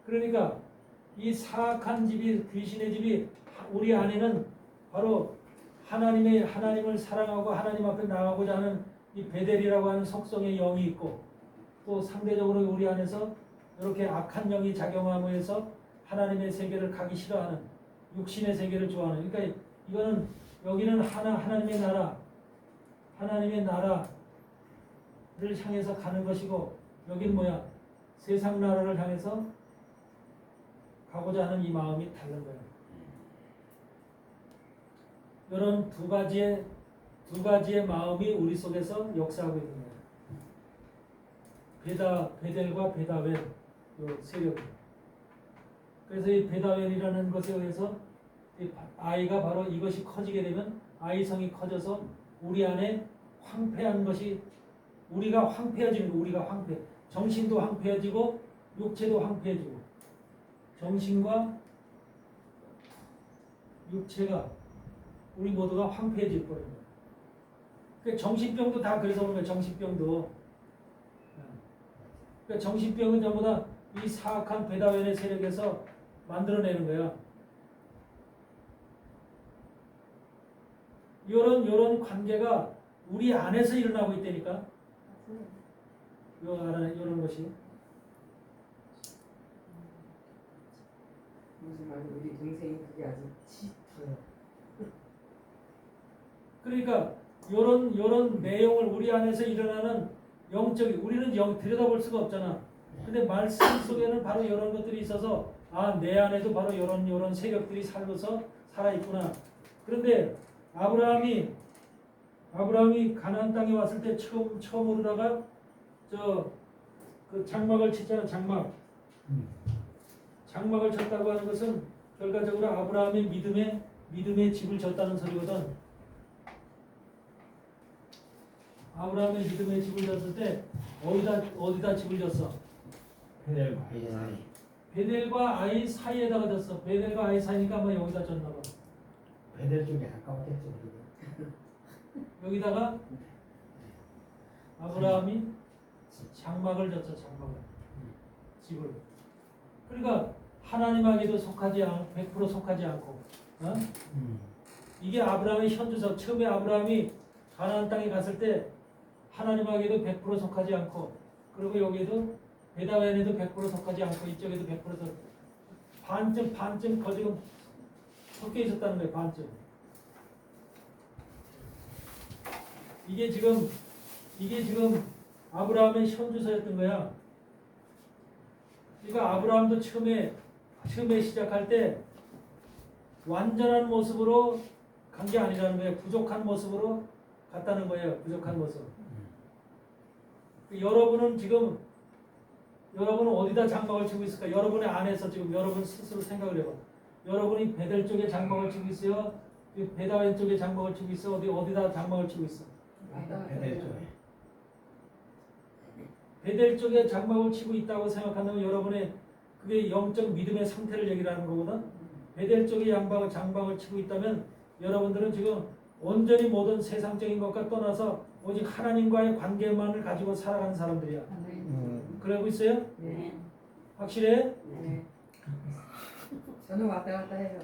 그러니까 이 사악한 집이, 귀신의 집이 우리 안에는 바로 하나님을 사랑하고 하나님 앞에 나가고자 하는 이 베델이라고 하는 속성의 영이 있고, 또 상대적으로 우리 안에서 이렇게 악한 영이 작용하면서 하나님의 세계를 가기 싫어하는, 육신의 세계를 좋아하는. 그러니까 이거는 여기는 하나님의 나라를 향해서 가는 것이고, 여기는 뭐야? 세상 나라를 향해서 가고자 하는 이 마음이 다른 거예요. 이런 두 가지의 마음이 우리 속에서 역사하고 있는 거예요. 베델과 베다웬, 요 세력. 그래서 이 베다웬이라는 것에 의해서 이 아이가 바로 이것이 커지게 되면 아이성이 커져서 우리 안에 황폐한 것이, 우리가 황폐해지는 거, 우리가 황폐. 정신도 황폐해지고 육체도 황폐해지고, 정신과 육체가 우리 모두가 황폐해질 거예요. 그 정신병도 다 그래서 그런 거예요. 정신병도. 그러니까 정신병은 전부 다 이 사악한 베다웬의 세력에서 만들어내는 거야. 요런 관계가 우리 안에서 일어나고 있다니까. 요런 것이. 무슨 말, 우리 동생이 그게 아주 짙어요. 그러니까 요런 내용을 우리 안에서 일어나는 영적 우리는 들여다볼 수가 없잖아. 근데 말씀 속에는 바로 이런 것들이 있어서 아, 내 안에도 바로 이런 세력들이 살아 있구나. 그런데 아브라함이 가나안 땅에 왔을 때 처음 오르다가 그 장막을 쳤잖아. 장막을 쳤다고 하는 것은 결과적으로 아브라함의 믿음의 집을 졌다는 소리거든. 아브라함의 믿음의 집을 졌을 때 어디다 집을 졌어? 베델과 아이 사이. 베델과 아이 사이에다가 졌어. 베델과 아이 사이니까 아마 여기다 졌나 봐. 베델 쪽에 가까웠겠죠. 여기다가 아브라함이 장막을 졌어. 장막을. 집을. 그러니까 하나님에게도 100% 속하지 않고 어? 이게 아브라함의 현주소. 처음에 아브라함이 가나안 땅에 갔을 때 하나님에게도 100% 속하지 않고 그리고 여기에도 베다웬에도 100% 속하지 않고 이쪽에도 100% 반쯤 거지금 섞여 있었다는 거예요. 반쯤. 이게 지금 아브라함의 현주소였던 거야. 그러니까 아브라함도 처음에 시작할 때 완전한 모습으로 간 게 아니라는 거예요. 부족한 모습으로 갔다는 거예요. 부족한 모습. 여러분은 어디다 장막을 치고 있을까? 여러분의 안에서 지금 여러분 스스로 생각을 해봐. 여러분이 베델 쪽에 장막을 치고 있어요? 베다웬 쪽에 장막을 치고 있어? 어디다 장막을 치고 있어? 베델 쪽에. 베델 쪽에 장막을 치고 있다고 생각한다면 여러분의 그게 영적 믿음의 상태를 얘기를 하는 거거든. 베델 쪽에 장막을 치고 있다면 여러분들은 지금 온전히 모든 세상적인 것과 떠나서 오직 하나님과의 관계만을 가지고 살아가는 사람들이야. 그러고 있어요? 네. 확실해? 네. 저는 왔다 갔다 해요.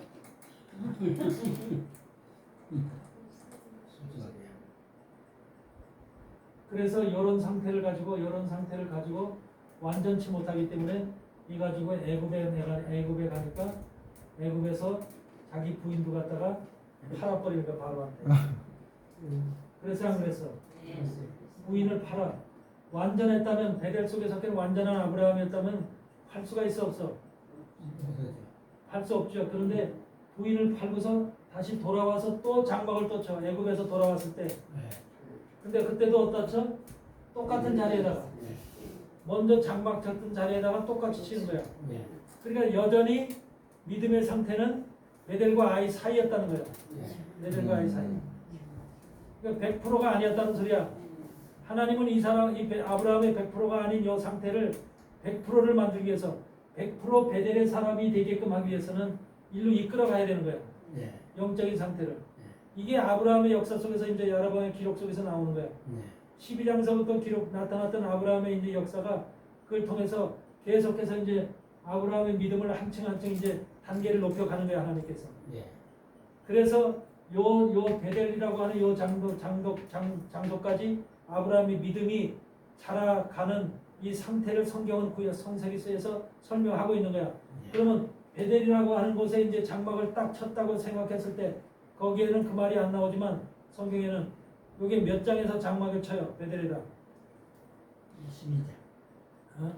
그래서 이런 상태를 가지고 완전치 못하기 때문에 이 가지고 애굽에 가니까 애굽에서 자기 부인도 갖다가 팔아버리니까 바로한테. 그래서 안 그랬어? 부인을 팔아. 완전했다면 베델 속에 섞인 완전한 아브라함이었다면 팔 수가 있어 없어? 팔 수 없죠. 그런데 부인을 팔고서 다시 돌아와서 또 장막을 또 쳐. 애굽에서 돌아왔을 때. 근데 그때도 어디다 쳐? 똑같은 자리에다가. 먼저 장막 쳤던 자리에다가 똑같이 치는 거야. 그러니까 여전히 믿음의 상태는 베델과 아이 사이였다는 거야. 베델과 아이 사이. 그러니까 100%가 아니었다는 소리야. 하나님은 이 아브라함의 100%가 아닌 이 상태를 100%를 만들기 위해서 100% 베델의 사람이 되게끔 하기 위해서는 일로 이끌어 가야 되는 거야. 영적인 상태를. 이게 아브라함의 역사 속에서 이제 여러 번의 기록 속에서 나오는 거야. 12장서부터 나타났던 아브라함의 이제 역사가 그걸 통해서 계속해서 이제 아브라함의 믿음을 한층 이제 단계를 높여가는 거야, 하나님께서. 그래서 요 베델이라고 하는 요 장도까지 아브라함의 믿음이 자라가는 이 상태를 성경은 성서에서 설명하고 있는 거야. 그러면 베델이라고 하는 곳에 이제 장막을 딱 쳤다고 생각했을 때 거기에는 그 말이 안 나오지만 성경에는 여기 몇 장에서 장막을 쳐요? 베델에다. 22장. 어?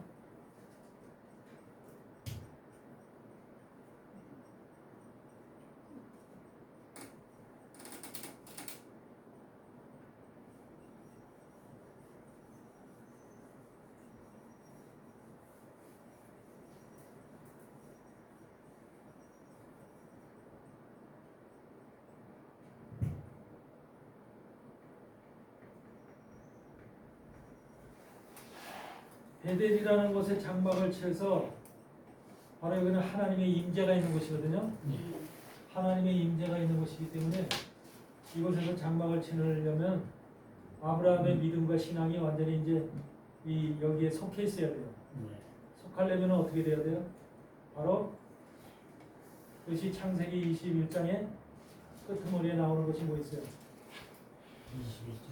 베델이라는 곳에 장막을 쳐서 바로 여기는 하나님의 임재가 있는 곳이거든요. 하나님의 임재가 있는 곳이기 때문에 이곳에서 장막을 치려면 아브라함의 믿음과 신앙이 완전히 이제 여기에 속해 있어야 돼요. 속하려면 어떻게 돼야 돼요? 바로 그것이 창세기 21장에 끄트머리에 나오는 것이 뭐 있어요? 22장.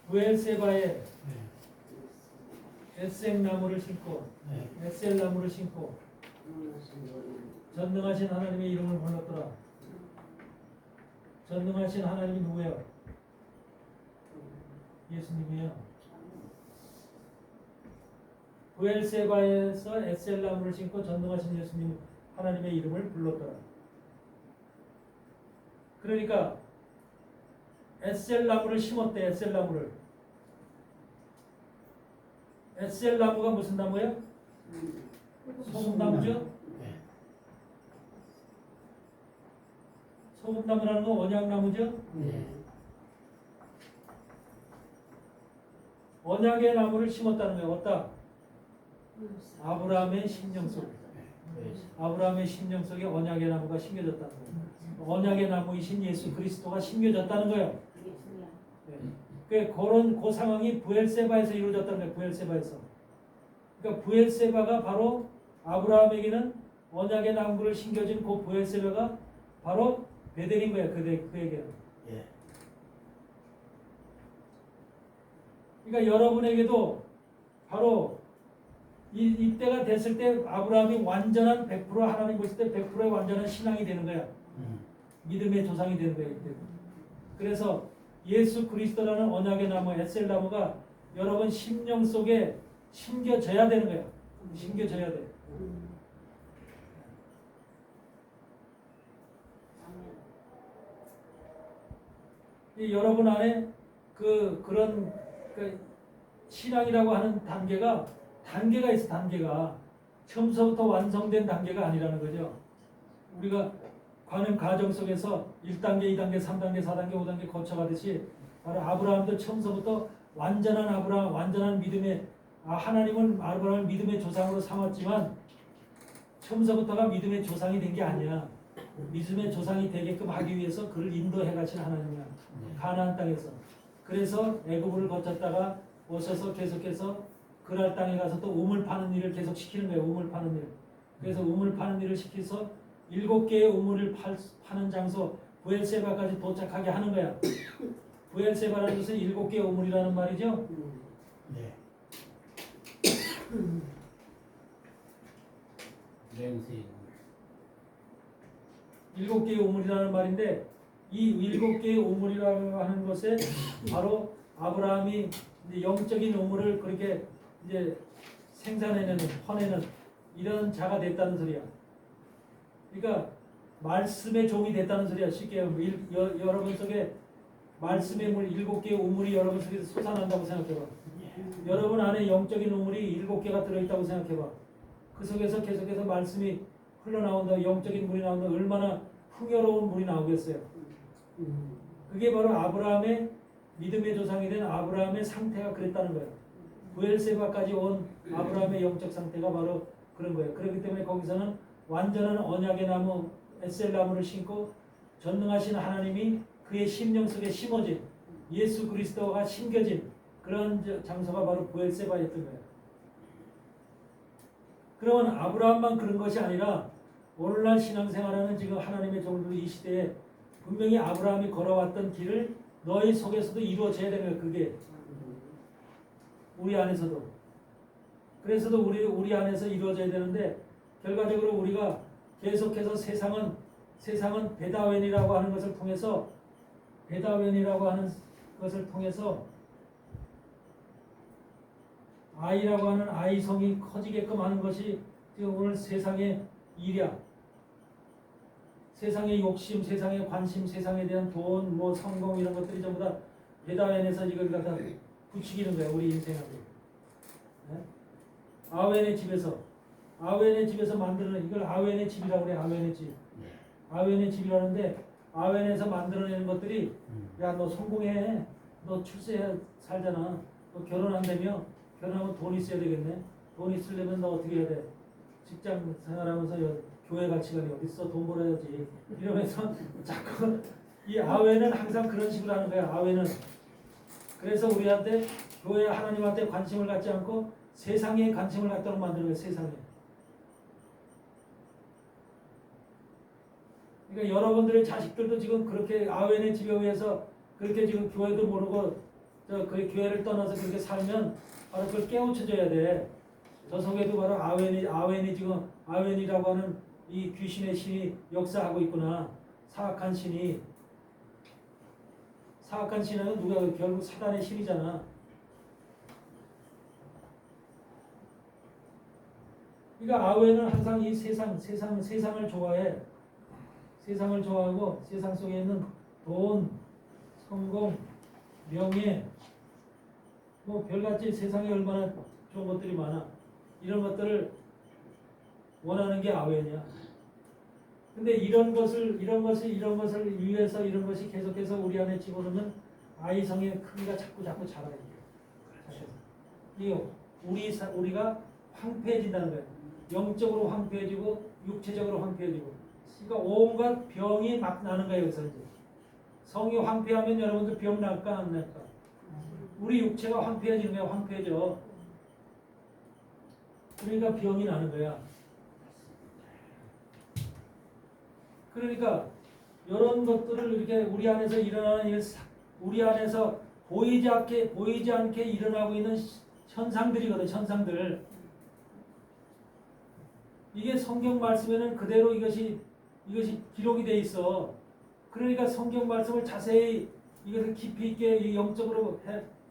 부엘세바에 에셀 나무를 심고 전능하신 하나님의 이름을 불렀더라. 전능하신 하나님이 누구예요? 예수님이에요. 부엘세바에서 에셀나무를 심고 전능하신 예수님 하나님의 이름을 불렀더라. 그러니까 에셀나무를 심었대. 에셀나무를. 에셀나무가 무슨 나무예요? 소금나무죠? 네. 소금나무라는 건 언약나무죠? 네. 언약의 나무를 심었다는 거예요. 어디다? 아브라함의 심령 속에. 아브라함의 심령 속에 언약의 나무가 심겨졌다는 거예요. 언약의 나무이신 예수 그리스도가 심겨졌다는 거예요. 그게 중요한. 그런 그 상황이 부엘세바에서 이루어졌다는 거예요. 부엘세바에서. 그러니까 부엘세바가 바로 아브라함에게는 언약의 나무를 심겨진 그 부엘세바가 바로 베델인 거예요. 그에게는. 예. 그러니까 여러분에게도 바로 이때가 됐을 때 아브라함이 완전한 100% 하나님 보실 때 100%의 완전한 신앙이 되는 거야. 믿음의 조상이 되는 거야. 이때. 그래서 예수 그리스도라는 언약의 나무 에셀나무가 여러분 심령 속에 심겨져야 되는 거야. 심겨져야 돼. 이 여러분 안에 그런 신앙이라고 하는 단계가 있어. 단계가 처음서부터 완성된 단계가 아니라는 거죠. 우리가 가는 과정 속에서 1단계, 2단계, 3단계, 4단계, 5단계 거쳐가듯이 바로 아브라함도 처음서부터 완전한 아브라함, 완전한 믿음의 하나님은 아브라함을 믿음의 조상으로 삼았지만 처음서부터가 믿음의 조상이 된 게 아니야. 믿음의 조상이 되게끔 하기 위해서 그를 인도해 가신 하나님이야. 가나안 땅에서. 그래서 애굽을 거쳤다가 오셔서 계속해서 그랄 땅에 가서 또 우물 파는 일을 계속 시키는 거예요. 우물 파는 일. 그래서 우물 파는 일을 시켜서 7개의 우물을 파는 장소 부엘세바까지 도착하게 하는 거야. 부엘세바라는 것은 7개의 우물이라는 말이죠. 네. 맹세. 7개의 우물이라는 말인데 이 7개의 우물이라고 하는 것에 바로 아브라함이 이제 영적인 우물을 그렇게 이제 생산해내는, 퍼내는 이런 자가 됐다는 소리야. 그러니까 말씀의 종이 됐다는 소리야. 쉽게 여러분 속에 말씀의 물 7개의 우물이 여러분 속에 솟아난다고 생각해봐. 여러분 안에 영적인 우물이 7개가 들어있다고 생각해봐. 그 속에서 계속해서 말씀이 흘러나온다. 영적인 물이 나온다. 얼마나 풍요로운 물이 나오겠어요. 그게 바로 아브라함의 믿음의 조상이 된 아브라함의 상태가 그랬다는 거예요. 부엘세바까지 온 아브라함의 영적 상태가 바로 그런 거예요. 그렇기 때문에 거기서는 완전한 언약의 나무 에셀나무를 심고 전능하신 하나님이 그의 심령 속에 심어진 예수 그리스도가 심겨진 그런 장소가 바로 부엘세바였던 거예요. 그러면 아브라함만 그런 것이 아니라 오늘날 신앙생활하는 지금 하나님의 종들 이 시대에 분명히 아브라함이 걸어왔던 길을 너희 속에서도 이루어져야 되는 거예요. 그게 우리 안에서도. 그래서도 우리 안에서 이루어져야 되는데 결과적으로 우리가 계속해서 세상은 베다웬이라고 하는 것을 통해서 아이라고 하는 아이성이 커지게끔 하는 것이 지금 오늘 세상의 일이야. 세상의 욕심, 세상의 관심, 세상에 대한 돈, 성공 이런 것들이 전부 다 베다웬에서 이걸 갖다 부추기는 거야. 우리 인생하고. 네? 아웬의 집에서 만드는 이걸 아웬의 집이라고 그래. 아웬의 집. 아웬의 집이라는데 아웬에서 만들어내는 것들이 야 너 성공해. 너 출세해 살잖아. 너 결혼한다며. 결혼하면 돈 있어야 되겠네. 돈 있으려면 너 어떻게 해야 돼? 직장 생활하면서 교회 가치관이 어딨어? 돈 벌어야지. 이러면서 자꾸 이 아웨는 항상 그런 식으로 하는 거야. 아웨는. 그래서 우리한테 교회 하나님한테 관심을 갖지 않고 세상에 관심을 갖도록 만드는 거야. 세상에. 그러니까 여러분들의 자식들도 지금 그렇게 아웬의 집에 의해서 그렇게 지금 교회도 모르고 그 교회를 떠나서 그렇게 살면 바로 그걸 깨우쳐줘야 돼. 저 속에도 바로 아웬이 지금 아웬이라고 하는 이 귀신의 신이 역사하고 있구나. 사악한 신이. 사악한 신은 누가 결국 사단의 신이잖아. 그러니까 아웬은 항상 이 세상을 좋아해. 세상을 좋아하고 세상 속에 있는 돈, 성공, 명예, 뭐 별같이 세상에 얼마나 좋은 것들이 많아. 이런 것들을 원하는 게 아웬이야. 근데 이런 것을 위해서 이런 것이 계속해서 우리 안에 집어넣으면 아이성의 크기가 자꾸 자라요. 이거 우리가 황폐해진다는 거예요. 영적으로 황폐해지고 육체적으로 황폐해지고. 그러니까 온갖 병이 막 나는 거예요. 여기서 이제 성이 황폐하면 여러분들 병 날까 안 날까? 우리 육체가 황폐해지는 거야. 황폐해져. 그러니까 병이 나는 거야. 그러니까 이런 것들을 이렇게 우리 안에서 일어나는 우리 안에서 보이지 않게 일어나고 있는 현상들이거든. 현상들. 이게 성경 말씀에는 그대로 이것이 기록이 돼 있어. 그러니까 성경 말씀을 자세히 이것을 깊이 있게 영적으로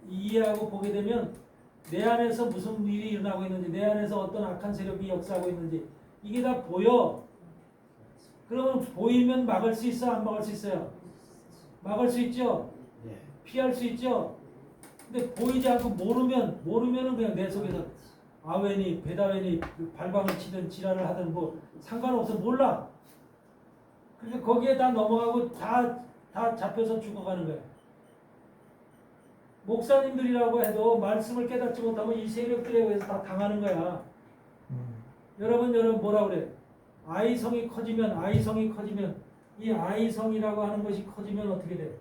이해하고 보게 되면 내 안에서 무슨 일이 일어나고 있는지, 내 안에서 어떤 악한 세력이 역사하고 있는지 이게 다 보여. 그러면 보이면 막을 수 있어, 안 막을 수 있어요? 막을 수 있죠? 네. 피할 수 있죠? 근데 보이지 않고 모르면은 그냥 내 속에서 아웬이, 베다웬이 발광을 치든 지랄을 하든 뭐 상관없어. 몰라. 그러니까 거기에 다 넘어가고 다 잡혀서 죽어가는 거야. 목사님들이라고 해도 말씀을 깨닫지 못하면 이 세력들에 의해서 다 당하는 거야. 여러분 뭐라 그래? 아이성이 커지면 이 아이성이라고 하는 것이 커지면 어떻게 돼?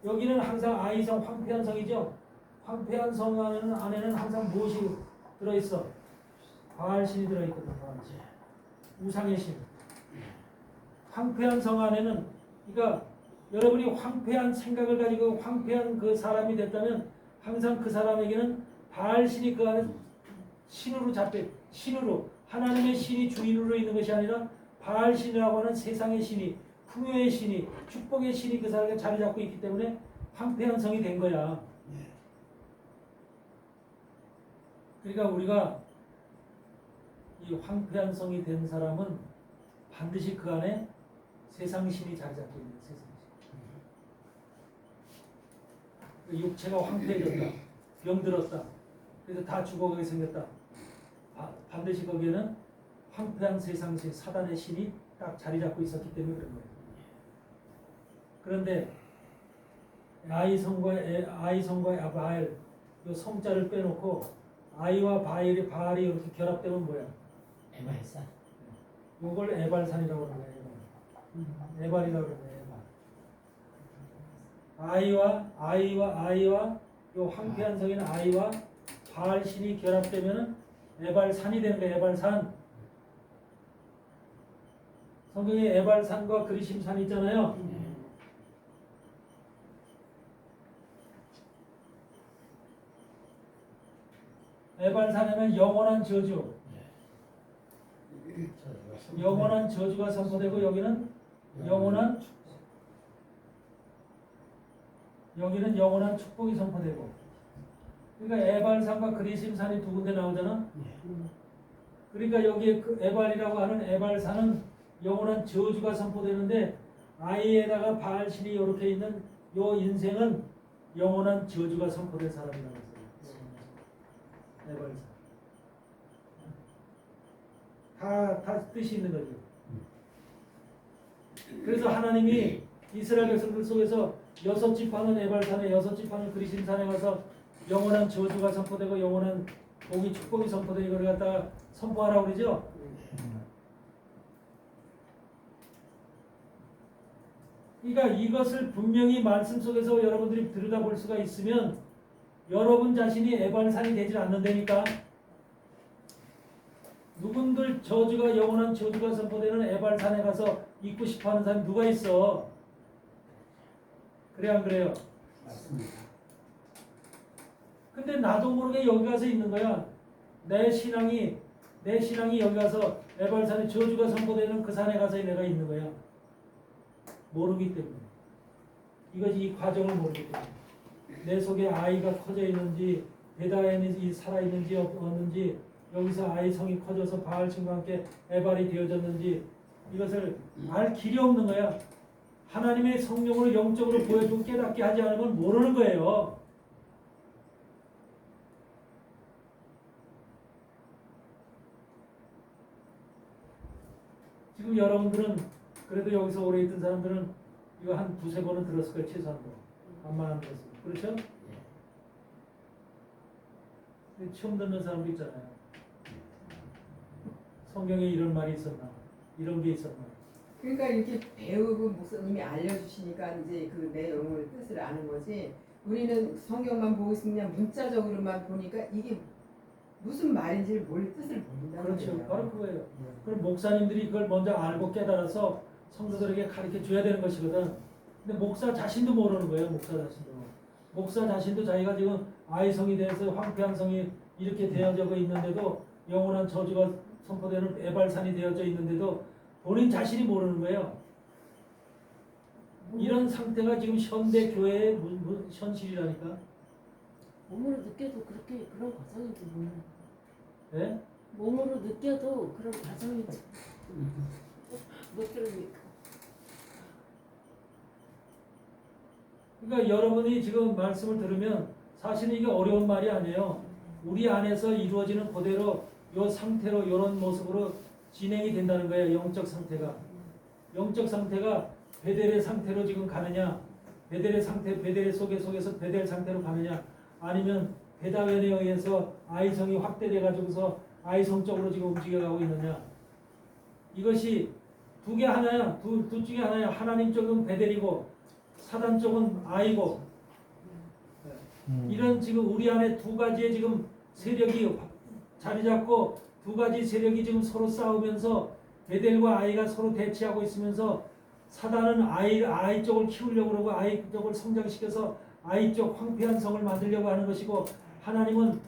여기는 항상 아이성, 황폐한 성이죠. 황폐한 성 안에는 항상 무엇이 들어있어? 바알신이 들어있거든. 바알신. 우상의 신. 황폐한 성 안에는, 그러니까 여러분이 황폐한 생각을 가지고 황폐한 그 사람이 됐다면 항상 그 사람에게는 바알신이 그 안에 신으로 신으로 하나님의 신이 주인으로 있는 것이 아니라 바알신이라고 하는 세상의 신이, 풍요의 신이, 축복의 신이 그 사람에게 자리 잡고 있기 때문에 황폐한 성이 된 거야. 그러니까 우리가 이 황폐한 성이 된 사람은 반드시 그 안에 세상 신이 자리 잡고 있는 세상 신. 육체가 황폐해졌다, 병들었다, 그래서 다 죽어가게 생겼다. 반드시 거기에는 황폐한 세상 신, 사단의 신이 딱 자리 잡고 있었기 때문에 그런 거예요. 그런데 아이성과 바알, 이 성자를 빼놓고 아이와 바알이 이렇게 결합되면 뭐야? 에바일산. 이걸 에발산이라고 그러네. 에발이라고 그러네. 아이와 요 황폐한 성인 아이와 바알 신이 결합되면은 에발산이 되는 거야. 에발산. 성경에 에발산과 그리심산 있잖아요. 에발산에는 영원한 저주, 영원한 저주가 선포되고 여기는 영원한 축복이 선포되고. 그러니까 에발산과 그리심산이 두 군데 나오잖아. 그러니까 여기에 그 에발이라고 하는 에발산은 영원한 저주가 선포되는데 아이에다가 바알신이 이렇게 있는 요 인생은 영원한 저주가 선포된 사람이라고 했어요. 에발산. 다 뜻이 있는 거죠. 그래서 하나님이 이스라엘 백성들 속에서 6지파는 에발산에 6지파는 그리심산에 가서 영원한 저주가 선포되고 영원한 복이 축복이 선포되고 이걸 갖다가 선포하라고 그러죠. 그러니까 이것을 분명히 말씀 속에서 여러분들이 들여다볼 수가 있으면 여러분 자신이 에발산이 되질 않는다니까. 누군들 저주가 영원한 저주가 선포되는 에발산에 가서 있고 싶어하는 사람이 누가 있어? 그래 안 그래요? 맞습니다. 근데 나도 모르게 여기 가서 있는 거야. 내 신앙이 내 신앙이 여기 가서 에발산에 저주가 선포되는 그 산에 가서 내가 있는 거야. 모르기 때문에. 이것이 이 과정을 모르기 때문에. 내 속에 아이가 커져 있는지 베다웬이 살아있는지 없는지 여기서 아이 성이 커져서 바알신과 함께 에발이 되어졌는지 이것을 알 길이 없는 거야. 하나님의 성령으로 영적으로 보여주고 깨닫게 하지 않으면 모르는 거예요. 지금 여러분들은 그래도 여기서 오래 있던 사람들은 이거 한 두세 번은 들었을 거예요. 최소한도. 안만 안 들었어요. 그렇죠? 근데 처음 듣는 사람도 있잖아요. 성경에 이런 말이 있었나? 이런 게 있었나? 그러니까 이렇게 배우고 목사님이 알려주시니까 이제 그 내용을 뜻을 아는 거지. 우리는 성경만 보고 있으면 그냥 문자적으로만 보니까 이게 무슨 말인지를 뭘 뜻을 모른다는 그렇죠. 거예요. 바로 그거예요. 그럼 목사님들이 그걸 먼저 알고 깨달아서 성도들에게 가르쳐 줘야 되는 것이거든. 근데 목사 자신도 모르는 거예요. 목사 자신도. 목사 자신도 자기가 지금 아이성이 돼서 황폐한 성이 이렇게 되어져 있는데도 영원한 저주가 선포되는 에발산이 되어져 있는데도 본인 자신이 모르는 거예요. 이런 상태가 지금 현대 교회의 현실이라니까. 몸으로 느껴도 그렇게 그런 과정인지 몰라. 예? 몸으로 느껴도 그런 과정인지 못 들으니까. 그러니까 여러분이 지금 말씀을 들으면 사실은 이게 어려운 말이 아니에요. 우리 안에서 이루어지는 그대로 이 상태로 이런 모습으로 진행이 된다는 거예요. 영적 상태가. 영적 상태가 베델의 상태로 지금 가느냐, 베델의 상태, 베델의 속에서 베델 상태로 가느냐, 아니면 베다웬에 의해서 아이성이 확대돼 가지고서 아이성 쪽으로 지금 움직여가고 있느냐. 이것이 두 개 하나야. 둘 중에 하나야. 하나님 쪽은 베델이고 사단 쪽은 아이고. 이런 지금 우리 안에 두 가지의 지금 세력이 자리 잡고 두 가지 세력이 지금 서로 싸우면서 베델과 아이가 서로 대치하고 있으면서 사단은 아이 쪽을 키우려고 그러고 아이 쪽을 성장시켜서 아이 쪽 황폐한 성을 만들려고 하는 것이고, 하나님은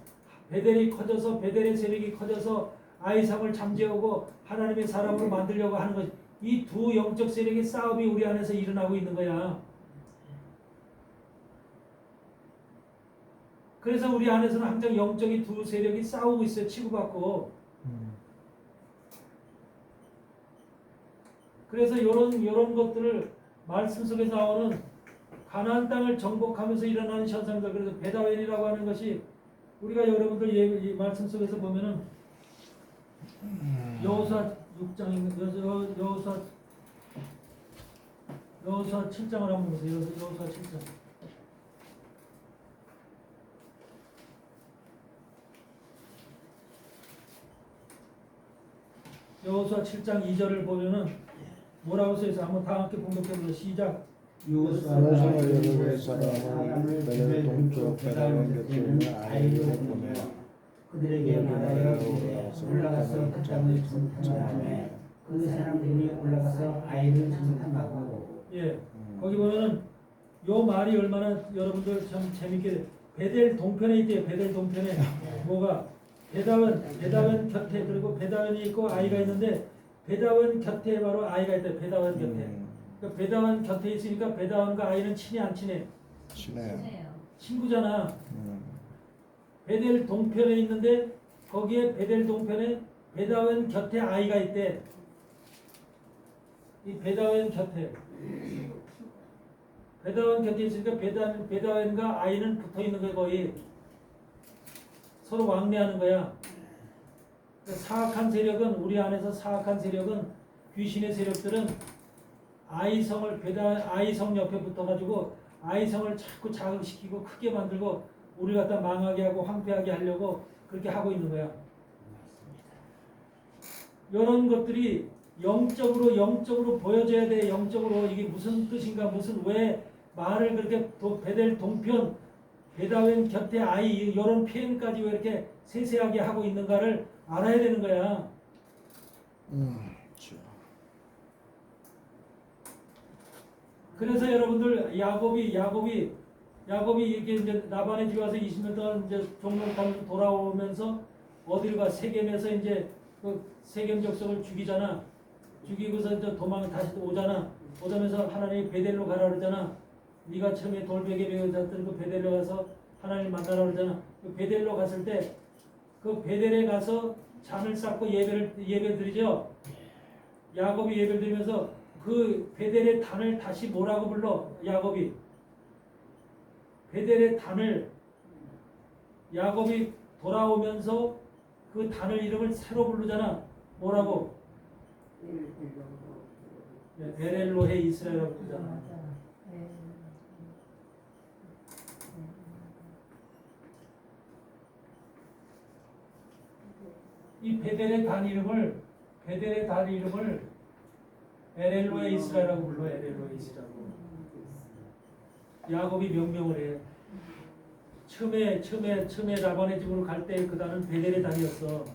베델이 커져서 베델의 세력이 커져서 아이성을 잠재우고 하나님의 사람으로 만들려고 하는 것. 이 두 영적 세력의 싸움이 우리 안에서 일어나고 있는 거야. 그래서 우리 안에서는 항상 영적인 두 세력이 싸우고 있어요. 치고받고. 그래서 이런 것들을 말씀 속에 나오는 가나안 땅을 정복하면서 일어나는 현상들, 그래서 베다웬이라고 하는 것이 우리가 여러분들 이 말씀 속에서 보면은 여호수아 6장인 여호수아 7장을 한번 보세요. 여호수아 7장. 여호수아 7장 2절을 보면은 뭐라고 써있어? 한번 다 함께 공독해보세요. 시작. 여호수아가 여호수아의 사람을 베델 동쪽 베다웬 곁에 있는 아이를 보내 그들에게 말하여 이르되 올라가서 그 땅을 정탐하매 그 사람들이 올라가서 아이를 정탐하고. 예, 거기 보면은 요 말이 얼마나 여러분들 참 재밌게, 베델 동편에 있대요. 베델 동편에 뭐가 베다웬 곁에, 그리고 베다웬이 있고 아이가 있는데 베다웬 곁에 바로 아이가 있다. 베다웬 곁에. 그러니까 베다웬 곁에 있으니까 베다웬과 아이는 친해 안 친해? 친해요. 친구잖아. 베델 동편에 있는데 거기에 베델 동편에 베다웬 곁에 아이가 있대. 이 베다웬 곁에 있으니까 베다웬과 아이는 붙어 있는 거야. 거의 서로 왕래하는 거야. 사악한 세력은, 우리 안에서 사악한 세력은, 귀신의 세력들은 아이성 옆에 붙어가지고 아이성을 자꾸 자극시키고 크게 만들고 우리 갖다 망하게 하고 황폐하게 하려고 그렇게 하고 있는 거야. 이런 것들이 영적으로 보여져야 돼. 영적으로 이게 무슨 뜻인가, 무슨 왜 말을 그렇게 베델 동편, 베다웬 곁에 아이 이런 표현까지 왜 이렇게 세세하게 하고 있는가를 알아야 되는 거야. 그래서 여러분들 야곱이 이렇게 이제 라반의 집에 와서 20년 동안 이제 종로를 돌아오면서 어디를 가 세겜에서 이제 그 세겜 족속을 죽이잖아. 죽이고서 이제 다시 오잖아. 오자면서 하나님이 베델로 가라 그러잖아. 네가 처음에 돌베개 배우셨던 그 베델로 가서 하나님 만나라 그러잖아. 그 베델로 갔을 때 그 베델에 가서 잔을 쌓고 예배를 드리죠. 야곱이 예배를 드리면서 그 베델의 단을 다시 뭐라고 불러? 야곱이 베델의 단을 야곱이 돌아오면서 그 단을 이름을 새로 부르잖아. 뭐라고? 베렐로헤 이스라엘이라고 부르잖아. 맞아. 네. 이 베델의 단 이름을 에렐로헤 이스라엘이라고 불러. 에렐로헤 이스라엘이라고. 야곱이 명명을 해. 처음에 라반의 집으로 갈 때 그 단은 베델의 단이었어.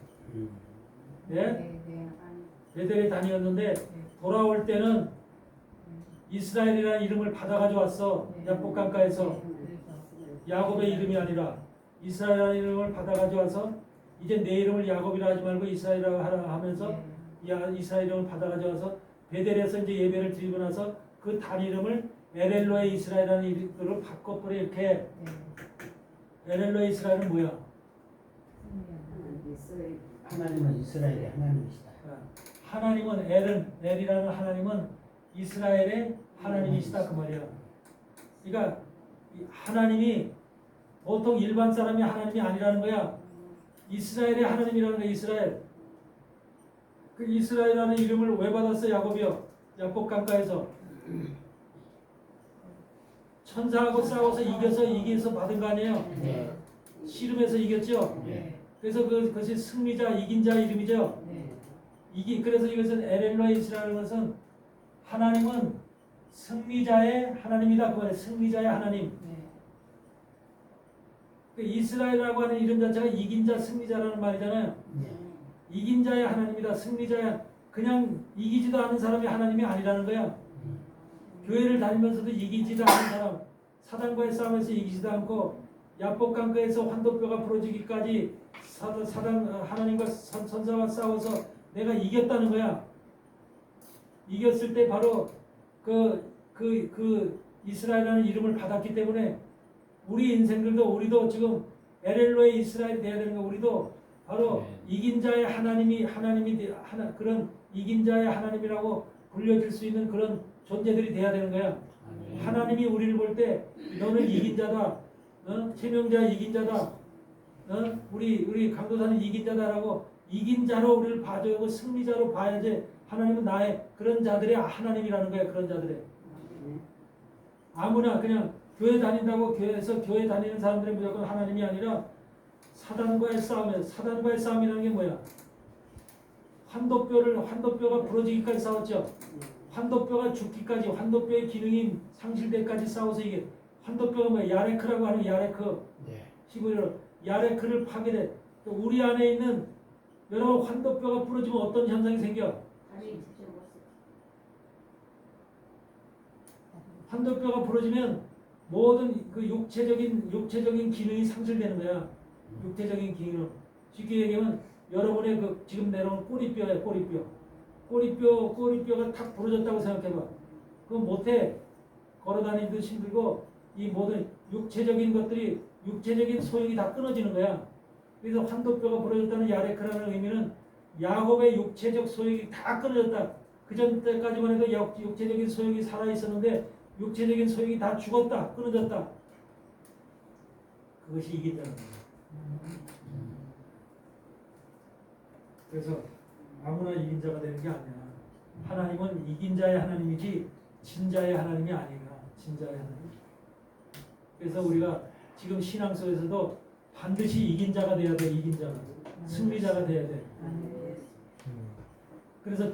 예? 네, 네. 베델의 단이었는데 돌아올 때는 이스라엘이라는 이름을 받아가지고 왔어. 야복 강가에서 그래서 야곱의 이름이 아니라 이스라엘이라는 이름을 받아가지고 와서 이제 내 이름을 야곱이라 하지 말고 이스라엘이라고 하라 하면서 이스라엘 이름을 받아가지고 와서 베델에서 이제 예배를 드리고 나서 그 단 이름을 에렐로의 이스라엘이라는 이름으로 바꿔버려. 이렇게 에렐로의 이스라엘은 뭐야? 하나님은 이스라엘의 하나님이시다. 하나님은 엘이라는 하나님은 이스라엘의 하나님이시다 그 말이야. 그러니까 하나님이 보통 일반 사람이 하나님이 아니라는 거야. 이스라엘의 하나님이라는 거야. 이스라엘. 그 이스라엘이라는 이름을 왜 받았어? 야곱이요. 야곱 강가에서 천사하고 싸워서 이겨서 받은 거 아니에요? 네. 씨름해서 이겼죠. 네. 그래서 그것이 승리자, 이긴 자 이름이죠. 그래서 이것은 에렐로의 이스라엘이라는 것은 하나님은 승리자의 하나님이다. 그 말이에요. 승리자의 하나님. 그 이스라엘이라고 하는 이름 자체가 이긴 자, 승리자라는 말이잖아요. 네. 이긴 자의 하나님이다. 승리자의 그냥 이기지도 않은 사람이 하나님이 아니라는 거야. 교회를 다니면서도 이기지도 않은 사람, 사단과의 싸움에서 이기지도 않고 야복 강가에서 환도뼈가 부러지기까지 사단 하나님과 선사와 싸워서 내가 이겼다는 거야. 이겼을 때 바로 그 이스라엘이라는 이름을 받았기 때문에 우리 인생들도 우리도 지금 에렐로의 이스라엘이 돼야 되는 거. 우리도 바로 이긴 자의 하나님이 그런 이긴 자의 하나님이라고 불려질 수 있는 그런 존재들이 돼야 되는 거야. 하나님이 우리를 볼 때 너는 이긴 자다. 최명자 이긴 자다. 우리 강도사는 이긴 자다라고 이긴 자로 우리를 봐줘야 승리자로 봐야지. 하나님은 나의 그런 자들의 하나님이라는 거야. 그런 자들의. 아무나 그냥 교회 다닌다고 교회에서 교회 다니는 사람들이 무조건 하나님이 아니라 사단과의 싸움이라는 게 뭐야? 환도뼈가 부러지기까지 싸웠죠. 환도뼈가 죽기까지, 환도뼈의 기능이 상실되기까지 싸워서 이게 환도뼈가 뭐야? 야레크라고 하는 야레크. 히브리어로 야레크를 파괴돼. 우리 안에 있는 여러분 환도뼈가 부러지면 어떤 현상이 생겨? 환도뼈가 부러지면 모든 그 육체적인 기능이 상실되는 거야. 육체적인 기능. 쉽게 얘기하면 여러분의 그 지금 내려온 꼬리뼈야. 꼬리뼈가 탁 부러졌다고 생각해봐. 그건 못해. 걸어다니기도 힘들고 이 모든 육체적인 것들이 육체적인 소용이 다 끊어지는 거야. 그래서 환도뼈가 부러졌다는 야레크라는 의미는 야곱의 육체적 소용이 다 끊어졌다. 그 전 때까지만 해도 육체적인 소용이 살아 있었는데 육체적인 소용이 다 죽었다. 끊어졌다. 그것이 이긴다는 거야. 그래서 아무나 이긴 자가 되는 게 아니야. 하나님은 이긴 자의 하나님이지 진자의 하나님이 아니라 진자의 하나님. 그래서 우리가 지금 신앙 속에서도 반드시 이긴 자가 돼야 돼. 이긴 자가. 승리자가 돼야 돼. 그래서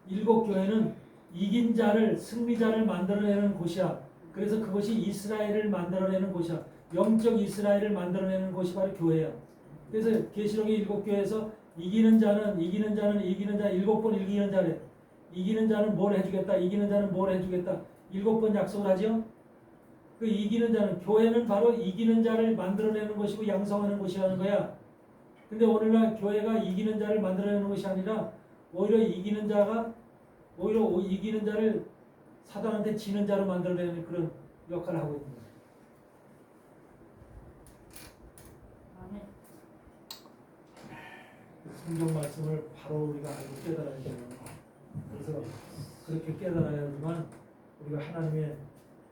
일곱 교회는 이긴 자를, 승리자를 만들어내는 곳이야. 그래서 그것이 이스라엘을 만들어내는 곳이야. 영적 이스라엘을 만들어내는 곳이 바로 교회야. 그래서 계시록의 일곱 교회에서 이기는 자는 일곱 번 이기는 자래. 이기는 자는 뭘 해주겠다. 이기는 자는 뭘 해주겠다. 7번 약속을 하죠. 그 이기는 자는, 교회는 바로 이기는 자를 만들어내는 것이고 양성하는 곳이라는 거야. 근데 오늘날 교회가 이기는 자를 만들어내는 것이 아니라 오히려 이기는 자를 사단한테 지는 자로 만들어내는 그런 역할을 하고 있는 거예요. 아멘. 성경 말씀을 바로 우리가 알고 깨달아야 돼요. 그래서 그렇게 깨달아야지만 우리가 하나님의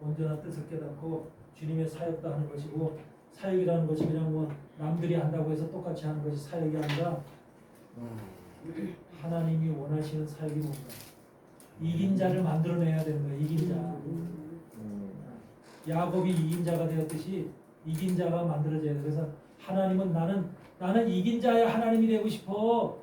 온전한 뜻을 깨닫고 주님의 사역도 하는 것이고, 사역이라는 것이 그냥 뭐 남들이 한다고 해서 똑같이 하는 것이 사역이 아니라 하나님이 원하시는 사역이 뭔가 이긴 자를 만들어내야 되는 거예요. 이긴 자. 야곱이 이긴 자가 되었듯이 이긴 자가 만들어져야 돼. 그래서 하나님은 나는 이긴 자의 하나님이 되고 싶어.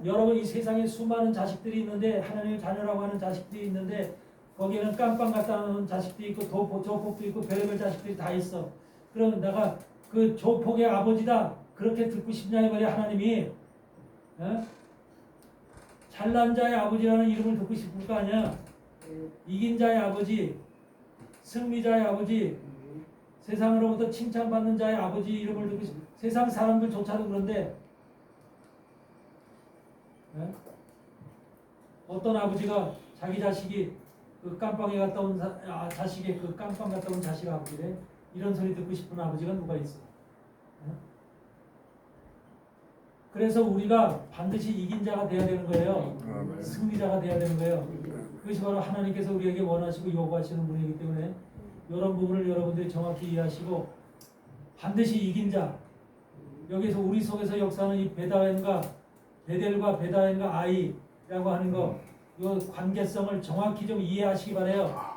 여러분 이 세상에 수많은 자식들이 있는데, 하나님의 자녀라고 하는 자식들이 있는데 거기에는 깜빵 갔다 오는 자식도 있고 조폭도 있고 별의별 자식들이 다 있어. 그럼 내가 그 조폭의 아버지다 그렇게 듣고 싶냐 이 말이야. 하나님이 잘난 자의 아버지라는 이름을 듣고 싶을 거 아니야. 이긴 자의 아버지, 승리자의 아버지, 세상으로부터 칭찬받는 자의 아버지 이름을 듣고 싶. 세상 사람들조차도 그런데 어떤 아버지가 자기 자식이 그 깜빵에 갔다 온 자식의 그 깜빵 갔다 온 자식 아버지래. 이런 소리 듣고 싶은 아버지가 누가 있어? 그래서 우리가 반드시 이긴 자가 돼야 되는 거예요. 승리자가 돼야 되는 거예요. 그것이 바로 하나님께서 우리에게 원하시고 요구하시는 분이기 때문에 이런 부분을 여러분들이 정확히 이해하시고 반드시 이긴 자. 여기서 우리 속에서 역사하는 이 베델과 아이라고 하는 거, 이 관계성을 정확히 좀 이해하시기 바래요.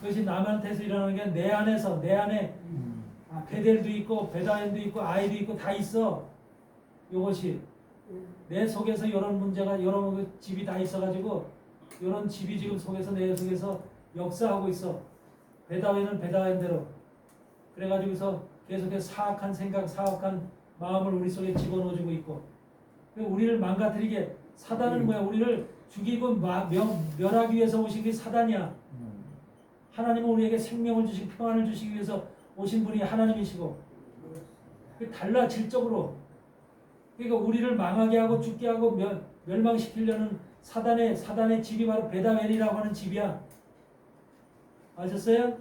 그것이 남한테서 일어나는 게 내 안에 베델도 있고 베다엔도 있고 아이도 있고 다 있어. 이것이 내 속에서 이런 문제가 여러 집이 다 있어가지고 이런 집이 지금 내 속에서 역사하고 있어. 베다엔은 베다엔대로 그래가지고서 계속해서 사악한 생각, 사악한 마음을 우리 속에 집어넣어주고 있고, 우리를 망가뜨리게 사단은 뭐야? 우리를 죽이고 멸하기 위해서 오신 게 사단이야. 하나님은 우리에게 생명을 주시고 평안을 주시기 위해서 오신 분이 하나님이시고, 달라 질적으로. 그러니까 우리를 망하게 하고 죽게 하고 멸망시키려는 사단의 집이 바로 베다웬이라고 하는 집이야. 아셨어요?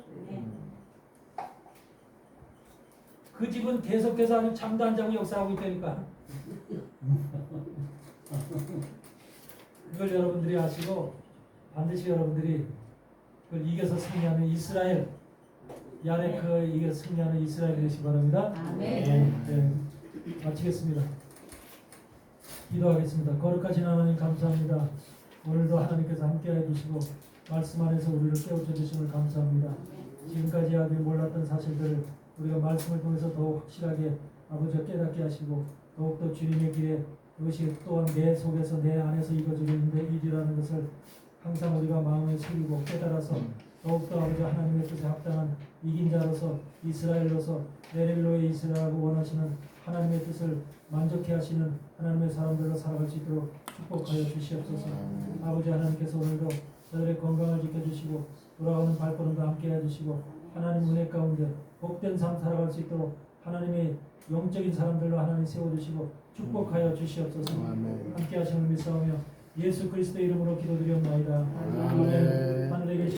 그 집은 계속해서 아주 잠도 안 자고 역사하고 있다니까. 이걸 여러분들이 아시고 반드시 여러분들이 그걸 이겨서 승리하는 이스라엘, 야레크 이겨서 승리하는 이스라엘이 되시기 바랍니다. 네, 마치겠습니다. 기도하겠습니다. 거룩하신 하나님 감사합니다. 오늘도 하나님께서 함께해 주시고 말씀 안에서 우리를 깨우쳐 주심을 감사합니다. 지금까지 아직 몰랐던 사실들을 우리가 말씀을 통해서 더욱 확실하게 아버지가 깨닫게 하시고 더욱더 주님의 길에 그것이 또한 내 속에서 내 안에서 이루어지는데 일이라는 것을 항상 우리가 마음에 새기고 깨달아서 더욱더 아버지 하나님의 뜻에 합당한 이긴 자로서 이스라엘로서 내릴로의 이스라엘하고 원하시는 하나님의 뜻을 만족해 하시는 하나님의 사람들로 살아갈 수 있도록 축복하여 주시옵소서. 아버지 하나님께서 오늘도 저들의 건강을 지켜주시고 돌아오는 발걸음도 함께 해주시고 하나님 은혜 가운데 복된 삶 살아갈 수 있도록 하나님의 영적인 사람들로 하나님 세워주시고 축복하여 주시옵소서. 함께 하심을 믿사오며 예수 그리스도의 이름으로 기도드리옵나이다. 아멘. 하늘에 계신